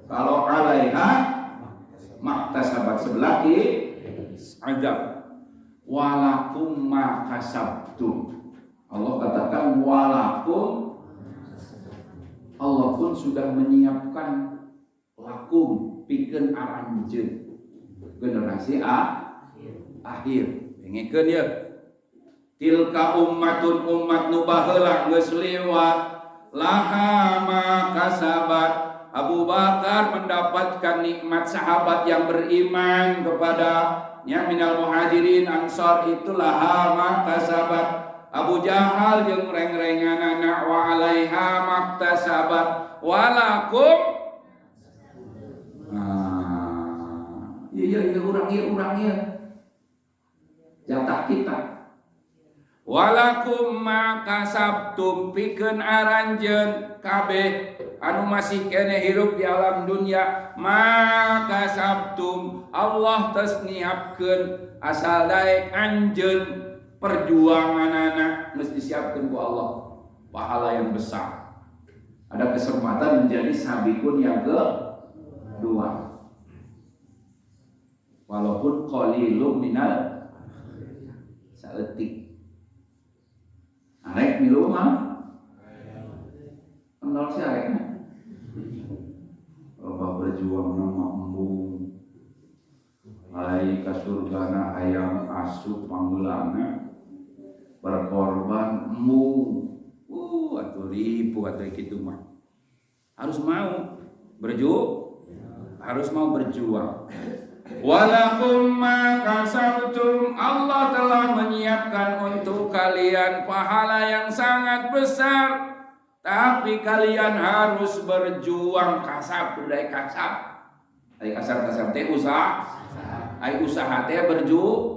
kalau 'alaiha maktasabat sebelah kiri azab. Walakum makasabtum. Allah katakan walakum. Allah pun sudah menyiapkan lakum pikeun aranjeun generasi akhir. Pengekeun ya. Tilka ummatun ummat nu baheula geus liwat laha ma kasabat. Abu Bakar mendapatkan nikmat sahabat yang beriman kepadanya minal muhajirin ansar, itulah laha ma kasabat. Abu Jahal jeung reng-renganana wa 'alaiha maktasabat walakum. Iya urang ieu jatah kita. Walakum makasabtum pikeun aranjeun kabeh anu masih kene hirup di alam dunia. Makasabtum Allah tes nyiapkeun asal daek anjeun perjuanganana geus disiapkeun ku Allah pahala yang besar. Ada kesempatan menjadi sabikun yang kedua. Walaupun qalilum minal saeutik. Arek milu mah kenal si arekna. Loba berjuang nama embung. Ai ka surgana hayang asup panggulana. Berkorban embung. Atuh ribu atuh kitu mah. Harus mau berjuang. Walakum ma kasabtum, Allah telah menyiapkan untuk kalian pahala yang sangat besar, tapi kalian harus berjuang. Kasab budaya kasab. Ai kasab teh usaha. Ai usaha teh berjuang.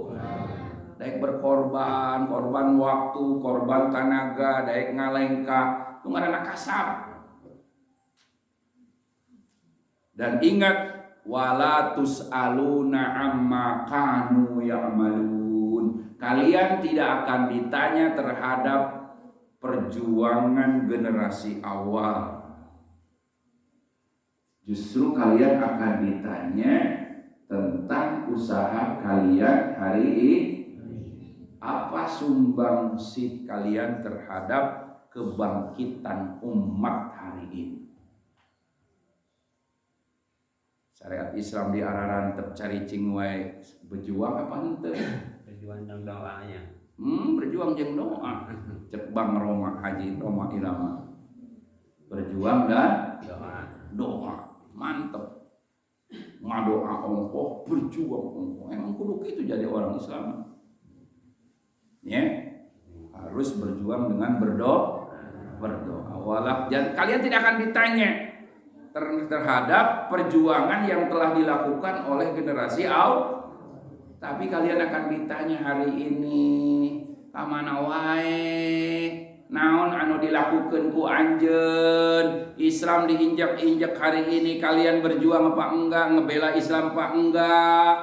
Daek berkorban, korban waktu, korban tenaga, daek ngalengka, itu ngaranna kasab. Dan ingat wala tus'aluna amma kanu ya'malun. Kalian tidak akan ditanya terhadap perjuangan generasi awal. Justru kalian akan ditanya tentang usaha kalian hari ini. Apa sumbangsi kalian terhadap kebangkitan umat hari ini? Syariat Islam di araran tercari cingwai berjuang apa henteu? Berjuang jeung doanya. Berjuang jeung doa. Cek Bang Roma Haji Roma Irama. Berjuang dan doa. mantep. Ngadoa ongkoh, berjuang ongkoh. Emang kudu itu jadi orang Islam. Ya, harus berjuang dengan berdoa. Jadi kalian tidak akan ditanya terhadap perjuangan yang telah dilakukan oleh generasi awal. Tapi kalian akan ditanya hari ini, kamana wae naon anu dilakukeun ku anjeun, Islam diinjak-injak hari ini, kalian berjuang apa enggak, ngebela Islam apa enggak,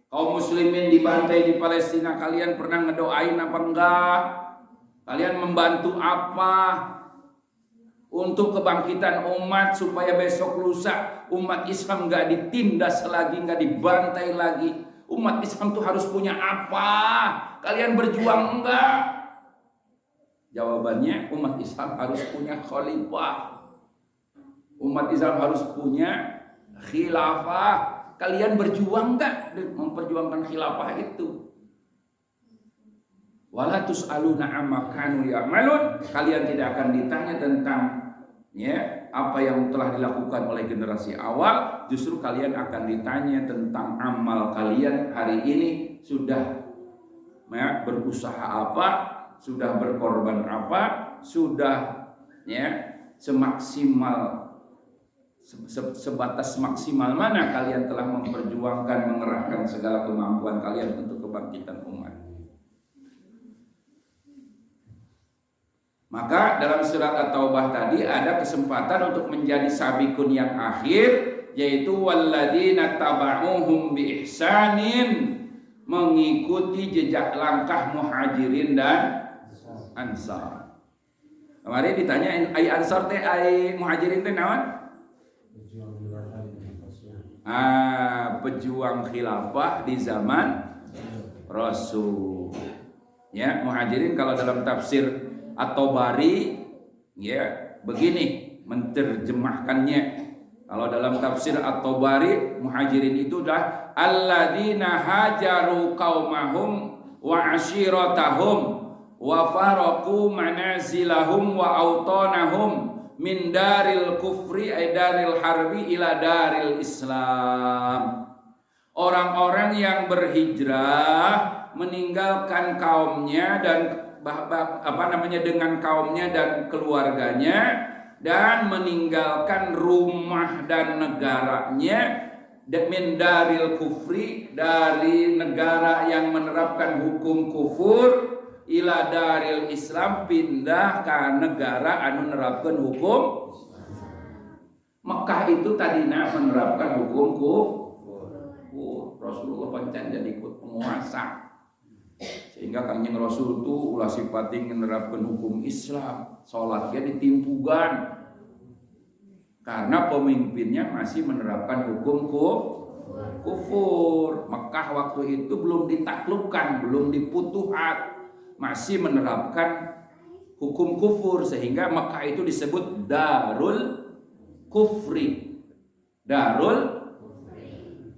kaum muslimin dibantai di Palestina, kalian pernah ngedoain apa enggak, kalian membantu apa untuk kebangkitan umat supaya besok lusa umat Islam enggak ditindas lagi, enggak dibantai lagi. Umat Islam tuh harus punya apa? Kalian berjuang enggak? Jawabannya, umat Islam harus punya khalifah. Umat Islam harus punya khilafah. Kalian berjuang enggak memperjuangkan khilafah itu? Wala tus'aluna amma kanu ya'malun. Kalian tidak akan ditanya tentang apa yang telah dilakukan oleh generasi awal. Justru kalian akan ditanya tentang amal kalian hari ini. Sudah berusaha apa, sudah berkorban apa, sudah sebatas maksimal mana kalian telah memperjuangkan, mengerahkan segala kemampuan kalian untuk kebangkitan umat. Maka dalam surat At-Taubah tadi ada kesempatan untuk menjadi sabikun yang akhir, yaitu walladzina taba'uhum bi ihsanin, mengikuti jejak langkah muhajirin dan ansar. Kemarin ditanya ai ansar teh ai muhajirin teh naon? Pejuang khilafah di zaman Rasul. Ya, muhajirin kalau dalam tafsir At-Tabari begini menerjemahkannya. Kalau dalam tafsir At-Tabari, muhajirin itu adalah alladzina hajaru qaumahum wa ashiratahum wa faraqu manazilahum wa autanahum min daril kufri ay daril harbi ila daril Islam. Orang-orang yang berhijrah meninggalkan kaumnya dan dengan kaumnya dan keluarganya, dan meninggalkan rumah dan negaranya, min daril kufri, dari negara yang menerapkan hukum kufur, ila daril Islam, pindah ke negara anu menerapkan hukum. Mekah itu tadinya menerapkan hukum kufur. Rasulullah pancen jadi ikut penguasa. Sehingga Kanjeng Rasul itu ulah sifati menerapkan hukum Islam, sholatnya ditimpugan karena pemimpinnya masih menerapkan hukum kufur. Mekah waktu itu belum ditaklukkan, belum diputuhat, masih menerapkan hukum kufur, sehingga Mekah itu disebut Darul Kufri. Darul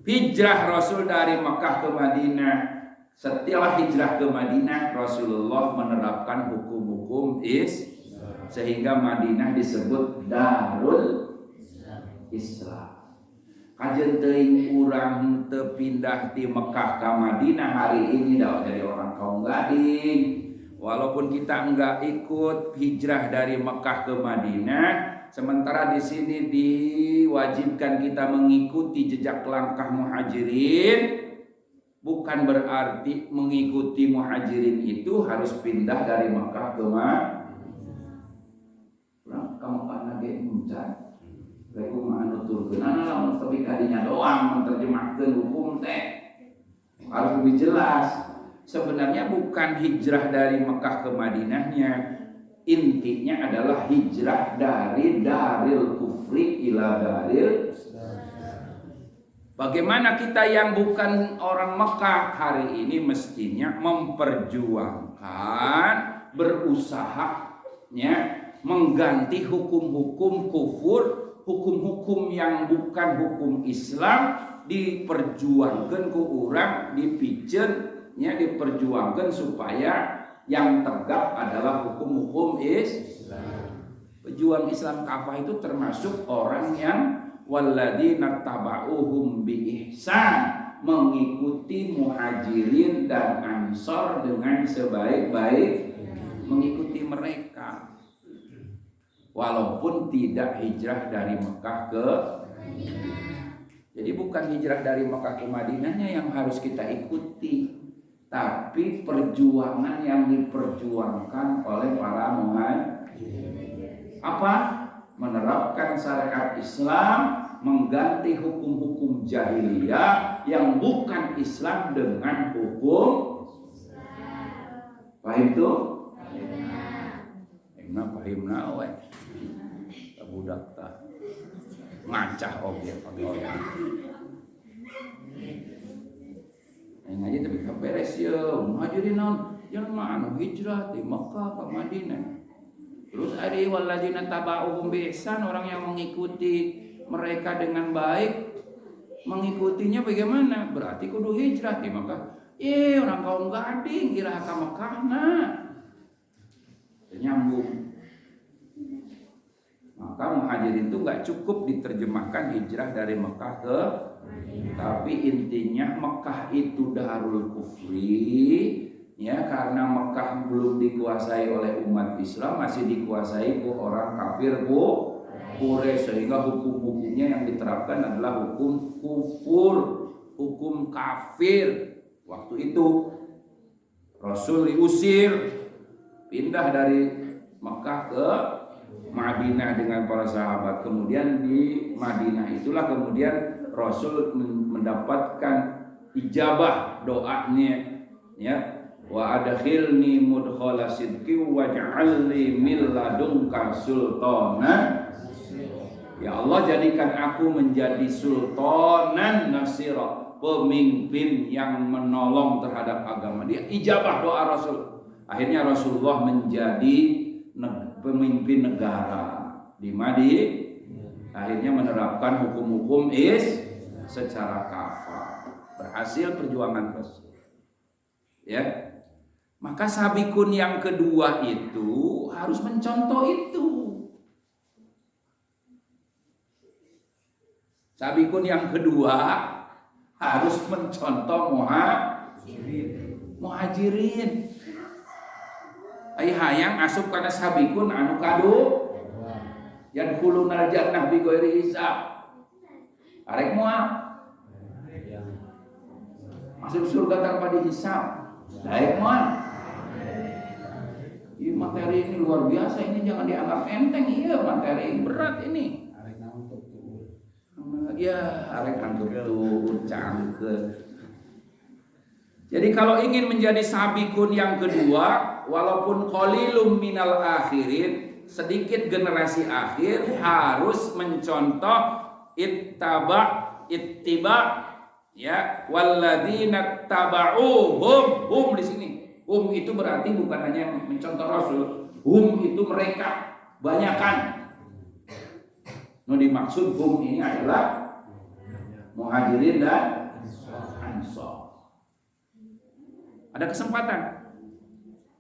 hijrah Rasul dari Mekah ke Madinah. Setelah hijrah ke Madinah, Rasulullah menerapkan hukum-hukum sehingga Madinah disebut Darul Islam. Kajen teuing urang teu pindah di Mekah ke Madinah hari ini dah dari orang kaum Gading. Walaupun kita enggak ikut hijrah dari Mekah ke Madinah, sementara di sini diwajibkan kita mengikuti jejak langkah muhajirin. Bukan berarti mengikuti muhajirin itu harus pindah dari Mekah ke Madinah. Kamu kana ge muncan. Reku mah nuturkeun lamun tapi kadinya doang menerjemahkeun hukum teh. Harus lebih jelas. Sebenarnya bukan hijrah dari Mekah ke Madinahnya. Intinya adalah hijrah dari daril kufri ila daril. Bagaimana kita yang bukan orang Mekah hari ini mestinya memperjuangkan, berusaha mengganti hukum-hukum kufur, hukum-hukum yang bukan hukum Islam, diperjuangkan ke orang, dipijen, diperjuangkan supaya yang tegak adalah hukum-hukum Islam. Pejuang Islam kafah itu termasuk orang yang walladzina taba'uhum bi ihsan, mengikuti muhajirin dan ansor dengan sebaik-baik mengikuti mereka, walaupun tidak hijrah dari Mekah ke Madinah. Jadi bukan hijrah dari Mekah ke Madinahnya yang harus kita ikuti, tapi perjuangan yang diperjuangkan oleh para muhajirin. Apa? Menerapkan syariat Islam, mengganti hukum-hukum jahiliyah yang bukan Islam dengan hukum Islam. Paham itu? Pahimna we. Budak tah ngacah objek pagi-pagi. Ngaji tapi beres ya, muhajirin naon? Jangan hijrah di Mekah ke Madinah. Terus ada walladzina taba'uhum bi ihsan, orang yang mengikuti mereka dengan baik. Mengikutinya bagaimana? Berarti kudu hijrah di Mekah. Orang kaum Gading kira ka Mekah nah. Nyambung. Maka muhajirin itu nggak cukup diterjemahkan hijrah dari Mekah ke Madinah. Tapi intinya Mekah itu darul kufri, ya, karena Mekah belum dikuasai oleh umat Islam, masih dikuasai orang kafir Quraisy, sehingga hukum-hukumnya yang diterapkan adalah hukum kufur, hukum kafir. Waktu itu Rasul diusir, pindah dari Mekah ke Madinah dengan para sahabat. Kemudian di Madinah itulah kemudian Rasul mendapatkan ijabah doanya, ya, wa adkhilni mudkhala sidqi waj'alni min ladunka sultanan. Ya Allah, jadikan aku menjadi sultanan nasira, pemimpin yang menolong terhadap agama. Dia ijabah doa Rasul. Akhirnya Rasulullah menjadi pemimpin negara di Madinah, akhirnya menerapkan hukum-hukum secara kafah. Berhasil perjuangan Rasul. Ya. Maka sabikun yang kedua itu harus mencontoh itu. Sabikun yang kedua harus mencontoh muhajirin. Hayang asup kana sabikun anu kadu yadkhuluna jannah bi ghairi hisab. Arek moal masuk surga tanpa dihisab. Daek moal. Ini materi ini luar biasa, ini jangan dianggap enteng, iya materi berat ini. Ya, arek antuk tuh cangkeun. Jadi kalau ingin menjadi sabikun yang kedua, walaupun qalilum minal akhirin, sedikit generasi akhir, harus mencontoh ittiba, ya, walladzina taba'uhum. Di sini hum itu berarti bukan hanya mencontoh Rasul, hum itu mereka, banyakan. Dimaksud hum ini adalah muhajirin dan ansor. Ada kesempatan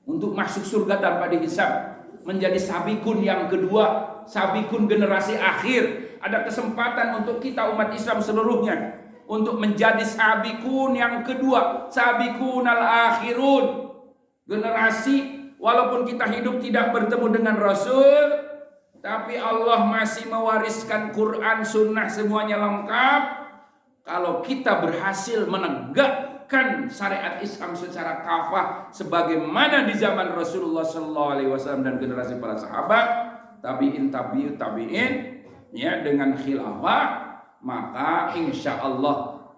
untuk masuk surga tanpa dihisab, menjadi sabikun yang kedua, sabikun generasi akhir. Ada kesempatan untuk kita umat Islam seluruhnya untuk menjadi sabikun yang kedua, sabikun al-akhirun. Generasi walaupun kita hidup tidak bertemu dengan Rasul, tapi Allah masih mewariskan Quran, sunnah semuanya lengkap. Kalau kita berhasil menegakkan syariat Islam secara kafah sebagaimana di zaman Rasulullah SAW dan generasi para sahabat, tabi'in, ya, dengan khilafah, maka insya Allah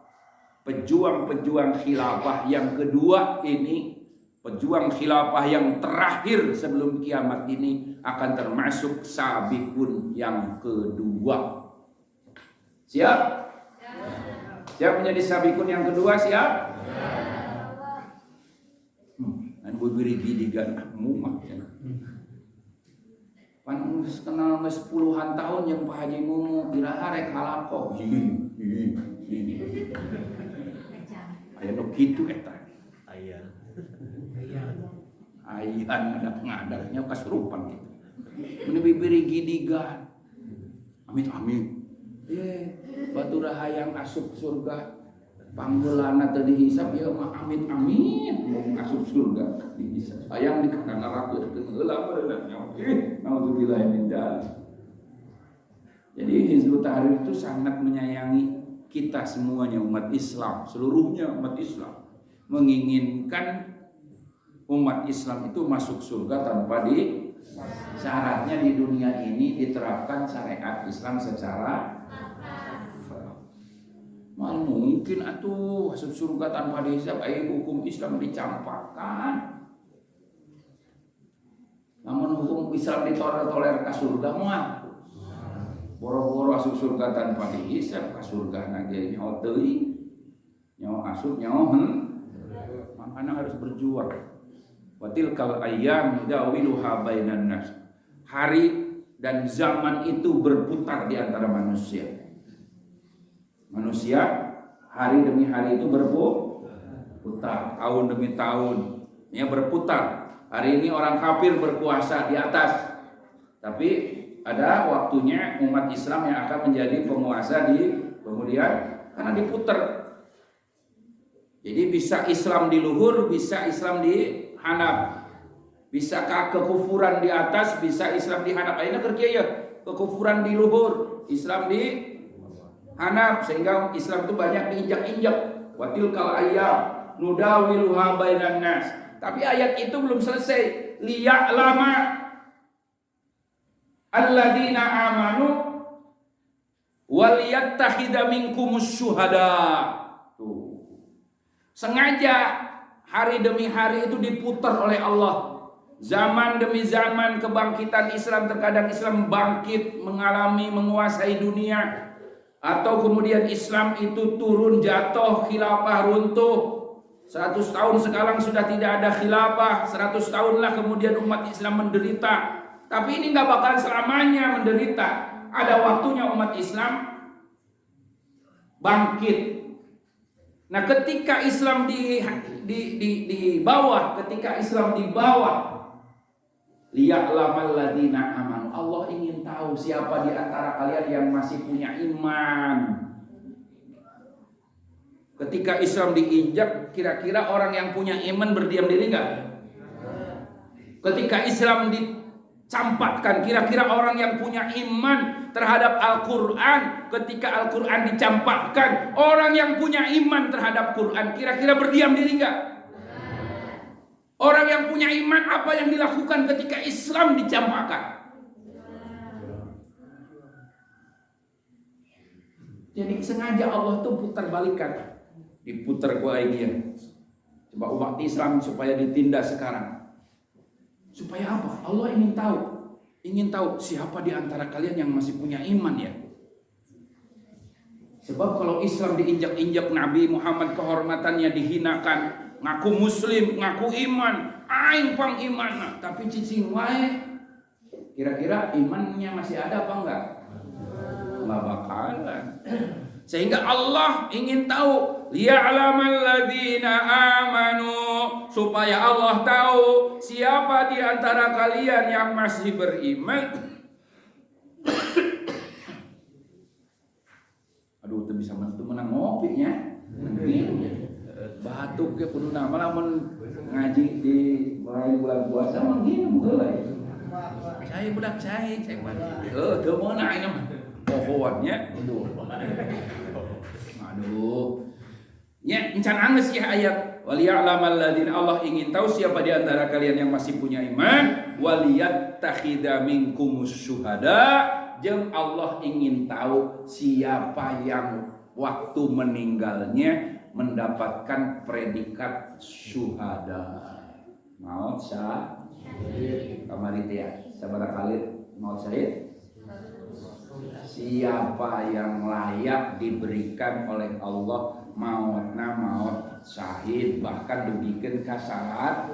pejuang-pejuang khilafah yang kedua ini, pejuang khilafah yang terakhir sebelum kiamat ini akan termasuk sabikun yang kedua. Siap? Siap menjadi sabikun yang kedua, siap? Anu beri gidigan mumah. Pan kenal geus puluhan tahun yang Pak Haji Mumu iraha rek halako. Aya nu kitu eta. Aya. Ayan ngadak-ngadaknya kasurupan gitu. Mun bibiri gidigan. Amit. batura hayang asup surga panggeulana teu dihisab ya mah amit mau asup surga dihisab hayang di kana neraka heula beureuh naudzubillah min dzalik. Jadi Hizbut Tahrir itu sangat menyayangi kita semuanya umat Islam, seluruhnya umat Islam, menginginkan umat Islam itu masuk surga tanpa syaratnya di dunia ini diterapkan syariat Islam secara mal mungkin atuh masuk surga tanpa dihisab hukum Islam dicampakkan. Namun hukum Islam ditoler-toler ke surga mah boro-boro asup surga tanpa dihisab ka surga nage nyaho teuing nyaho asup nyaho makanya harus berjuang. Watilkal ayyam nudawiluha bainan nas. Hari dan zaman itu berputar di antara manusia. Manusia hari demi hari itu berputar, tahun demi tahun ya berputar. Hari ini orang kafir berkuasa di atas, tapi ada waktunya umat Islam yang akan menjadi penguasa di kemudian karena diputar. Jadi bisa Islam di luhur, bisa Islam di hanap. Bisa kekufuran di atas, bisa Islam di hanap. Ayeuna keur kieu ya, kekufuran di luhur, Islam di hanap sehingga Islam itu banyak diinjak-injak. Watil kal ayyam nudawiluha bainan nas. Tapi ayat itu belum selesai. Liya'lama alladzina amanu wal yattakhidha minkumus syuhada. Tuh. Sengaja hari demi hari itu diputar oleh Allah. Zaman demi zaman kebangkitan Islam, terkadang Islam bangkit mengalami menguasai dunia, atau kemudian Islam itu turun jatuh, khilafah runtuh. 100 tahun sekarang sudah tidak ada khilafah, 100 tahunlah kemudian umat Islam menderita. Tapi ini nggak bakal selamanya menderita. Ada waktunya umat Islam bangkit. Nah, ketika Islam di bawah, liya'lamal ladzina amanu. Allah ingin tahu siapa di antara kalian yang masih punya iman. Ketika Islam diinjak, kira-kira orang yang punya iman berdiam diri enggak? Ketika Islam dicampakkan, kira-kira orang yang punya iman terhadap Al-Quran, ketika Al-Quran dicampakkan, orang yang punya iman terhadap Quran, kira-kira berdiam diri enggak? Orang yang punya iman, apa yang dilakukan ketika Islam dicampakkan? Jadi sengaja Allah tuh putar balikan. Diputar ku aing. Coba umat Islam supaya ditindas sekarang. Supaya apa? Allah ingin tahu siapa di antara kalian yang masih punya iman ya. Sebab kalau Islam diinjak-injak, Nabi Muhammad kehormatannya dihinakan, ngaku muslim, ngaku iman, aing pang iman, tapi cicing wae. Kira-kira imannya masih ada apa enggak? Enggak bakalan. Sehingga Allah ingin tahu, liya'lamal ladzina amanu, supaya Allah tahu siapa di antara kalian yang masih beriman. Aduh, itu bisa menang ngopi nya. Batuk ke kudu nama lamun ngaji di bulan puasa mah nginum heula. Saya budak cai mah. Teu meunang ini mah. Pohoannya aduh nya encan angeus ya ayat waliya'lamal ladzina. Allah ingin tahu siapa di antara kalian yang masih punya iman, waliyattakhidha minkumus syuhada, jeung Allah ingin tahu siapa yang waktu meninggalnya mendapatkan predikat syuhada. Maut syahid kamari teh sabaraha kali maut syahid. Siapa yang layak diberikan oleh Allah mautna maut syahid, bahkan dugikeun ka syarat.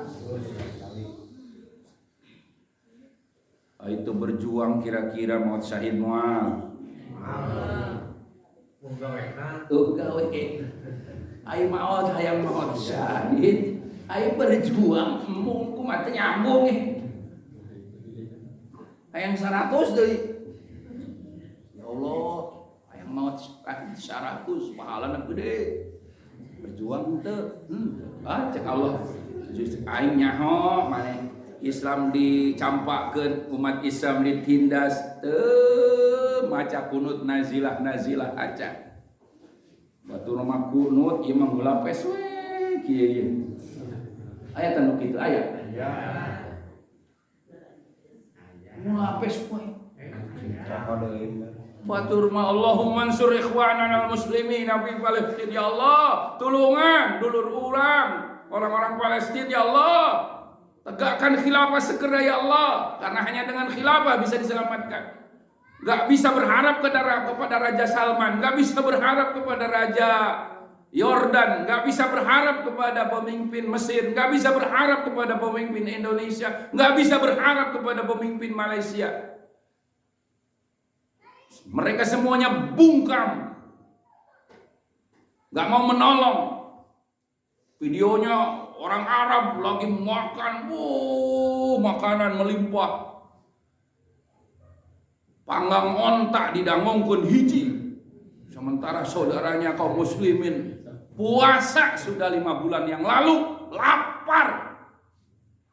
Itu berjuang kira-kira maut syahid moal. Gawe. Ai maut hayang maut syahid, ai berjuang embung kumaha teh nyambung hayang 100 deui. Allah, hayang mau syaraku pahala gede. Berjuang teu. Cek Allah. Justru aing nyaho maneh Islam dicampakkeun, umat Islam ditindas teu maca kunut nazilah aca. Batur mah kunut ieu mah lapes we kieu. Aya tanu kitu aya. Aya. Lapes we. Batur mah Allahumma ansur ikhwanana al-muslimin fi Palestina ya Allah, tulungan dulur urang orang-orang Palestina ya Allah. Tegakkan khilafah segera ya Allah, karena hanya dengan khilafah bisa diselamatkan. Gak bisa berharap kepada Raja Salman, gak bisa berharap kepada Raja Yordan, gak bisa berharap kepada pemimpin Mesir, gak bisa berharap kepada pemimpin Indonesia, gak bisa berharap kepada pemimpin Malaysia. Mereka semuanya bungkam, gak mau menolong. Videonya orang Arab lagi makan, makanan melimpah. Panggang ontak didangongkeun hiji. Sementara saudaranya kaum muslimin puasa sudah 5 bulan yang lalu, lapar.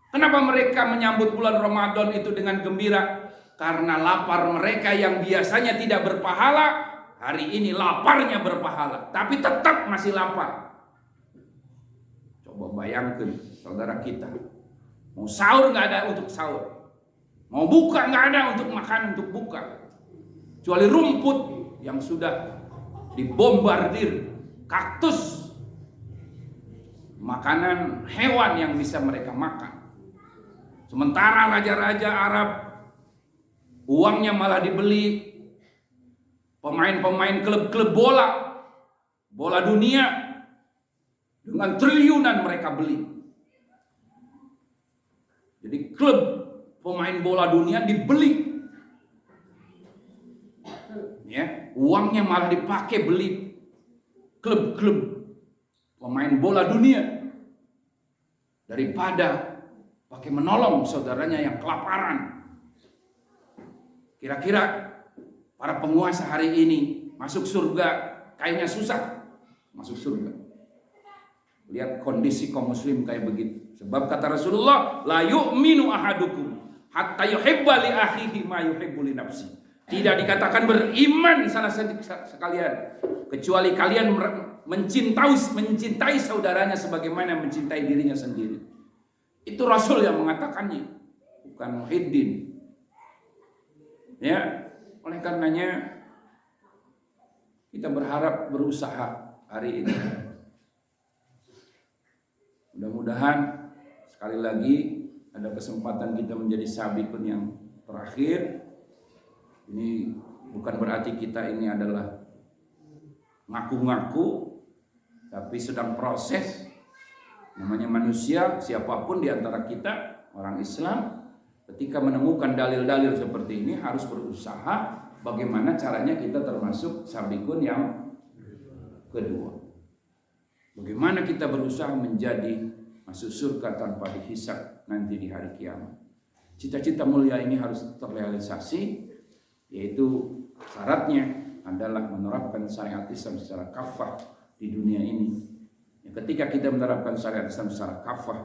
Kenapa mereka menyambut bulan Ramadan itu dengan gembira? Karena lapar mereka yang biasanya tidak berpahala, hari ini laparnya berpahala, tapi tetap masih lapar. Coba bayangkan saudara kita, mau sahur nggak ada untuk sahur, mau buka nggak ada untuk makan untuk buka, kecuali rumput yang sudah dibombardir, kaktus, makanan hewan yang bisa mereka makan. Sementara raja-raja Arab uangnya malah dibeli pemain-pemain klub-klub bola dunia. Dengan triliunan mereka beli. Jadi klub pemain bola dunia dibeli. Ya, uangnya malah dipakai beli klub-klub pemain bola dunia daripada pakai menolong saudaranya yang kelaparan. Kira-kira para penguasa hari ini masuk surga kayaknya susah masuk surga. Lihat kondisi kaum muslim kayak begitu. Sebab kata Rasulullah, la yu'minu ahadukum hatta yuhibba li akhihi ma yuhibbu li nafsi. Tidak dikatakan beriman salah sekalian kecuali kalian mencintai saudaranya sebagaimana mencintai dirinya sendiri. Itu Rasul yang mengatakannya, bukan Muhyiddin. Ya, oleh karenanya kita berharap berusaha hari ini. Mudah-mudahan sekali lagi ada kesempatan kita menjadi sabikun yang terakhir. Ini bukan berarti kita ini adalah ngaku-ngaku, tapi sedang proses. Namanya manusia, siapapun di antara kita, orang Islam, ketika menemukan dalil-dalil seperti ini harus berusaha bagaimana caranya kita termasuk sabikun yang kedua. Bagaimana kita berusaha menjadi masuk surga tanpa dihisab nanti di hari kiamat. Cita-cita mulia ini harus terrealisasi, yaitu syaratnya adalah menerapkan syariat Islam secara kafah di dunia ini. Ketika kita menerapkan syariat Islam secara kafah,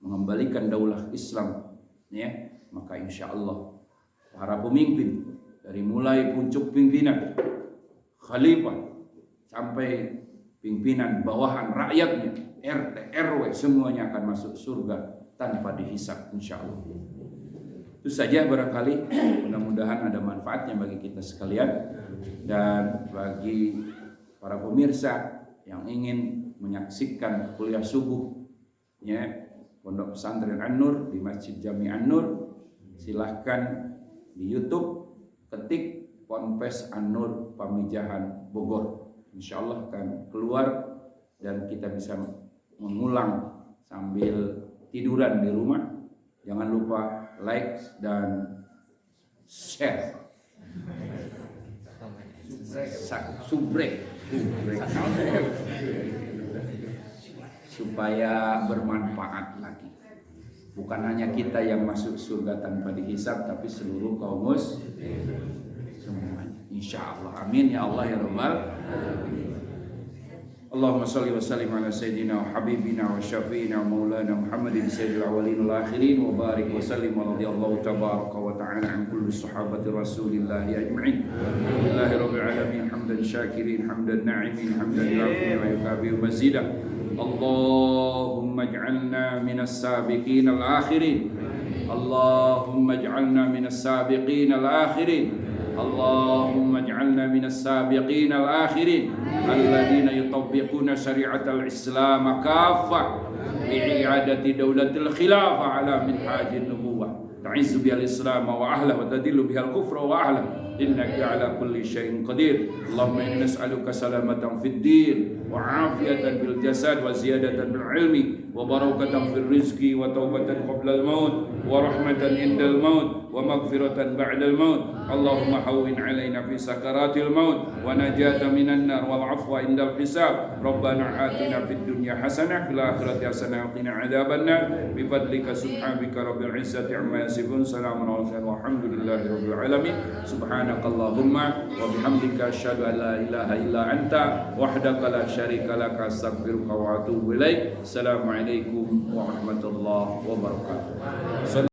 mengembalikan daulah Islam, ya, maka insya Allah para pemimpin dari mulai puncuk pimpinan, khalifah sampai pimpinan bawahan rakyatnya, RT, RW, semuanya akan masuk surga tanpa dihisab insyaallah. Itu saja barangkali, mudah-mudahan ada manfaatnya bagi kita sekalian dan bagi para pemirsa yang ingin menyaksikan kuliah subuh ya Pondok Pesantren An-Nur di Masjid Jami An-Nur, silahkan di YouTube ketik Ponpes An-Nur Pamijahan Bogor. Insyaallah akan keluar dan kita bisa mengulang sambil tiduran di rumah. Jangan lupa like dan share. Subrek. Supaya bermanfaat lagi. Bukan hanya kita yang masuk surga tanpa dihisab, tapi seluruh kaum muslimin semuanya. Insyaallah. Amin ya Allah ya rabbal alamin. Allahumma salli wa sallim ala sayyidina wa habibina wa syafi'ina wa maulana Muhammadin sayyidil awwalin wal akhirin wa barik wa sallim wa radiyallahu tabaraka wa ta'ala an kulli sahabati Rasulillah ajma'in. Alhamdulillahi rabbil alamin hamdan syakirin hamdan na'imin hamdan yu'affi wa yukafi mazidah. Allahumma ij'alna minas sabiqin al-akhirin. Allahumma ij'alna minas sabiqin al-akhirin. Allahumma ij'alna minas sabiqin al-akhirin alladhina yutabbiquna syari'atal Islam kaffah bi'adati dawlatil khilafah ala minhajin nubuwah ta'izzu bihal Islam wa ahlahu wa tadillu bihal kufra wa ahlahu innaka ala kulli syai'in qadir. Allahumma inna nas'aluka salamatan fid din wa afiyatan bil jasad wa ziyadatan bil ilmi wa barakatan fil rizqi wa taubatan qabla al maut wa rahmatan indal maut wa maghfiratan ba'dal maut. Allahumma hawwin 'alaina fi sakaratil maut wa najatan minan nar wal 'afwa indal hisab. Rabbana atina fid dunya hasanah fil akhirati hasanah wa qina 'adzabannar bi fadlika subhanaka rabbil 'izzati 'amma yasifun salamun 'alal mursalin walhamdulillahi rabbil alamin. Subhanakallahumma wa bihamdika asyhadu an la ilaha illa anta wahdaka la syarika laka astaghfiruka wa atubu ilaik. Assalamualaikum warahmatullahi wabarakatuh.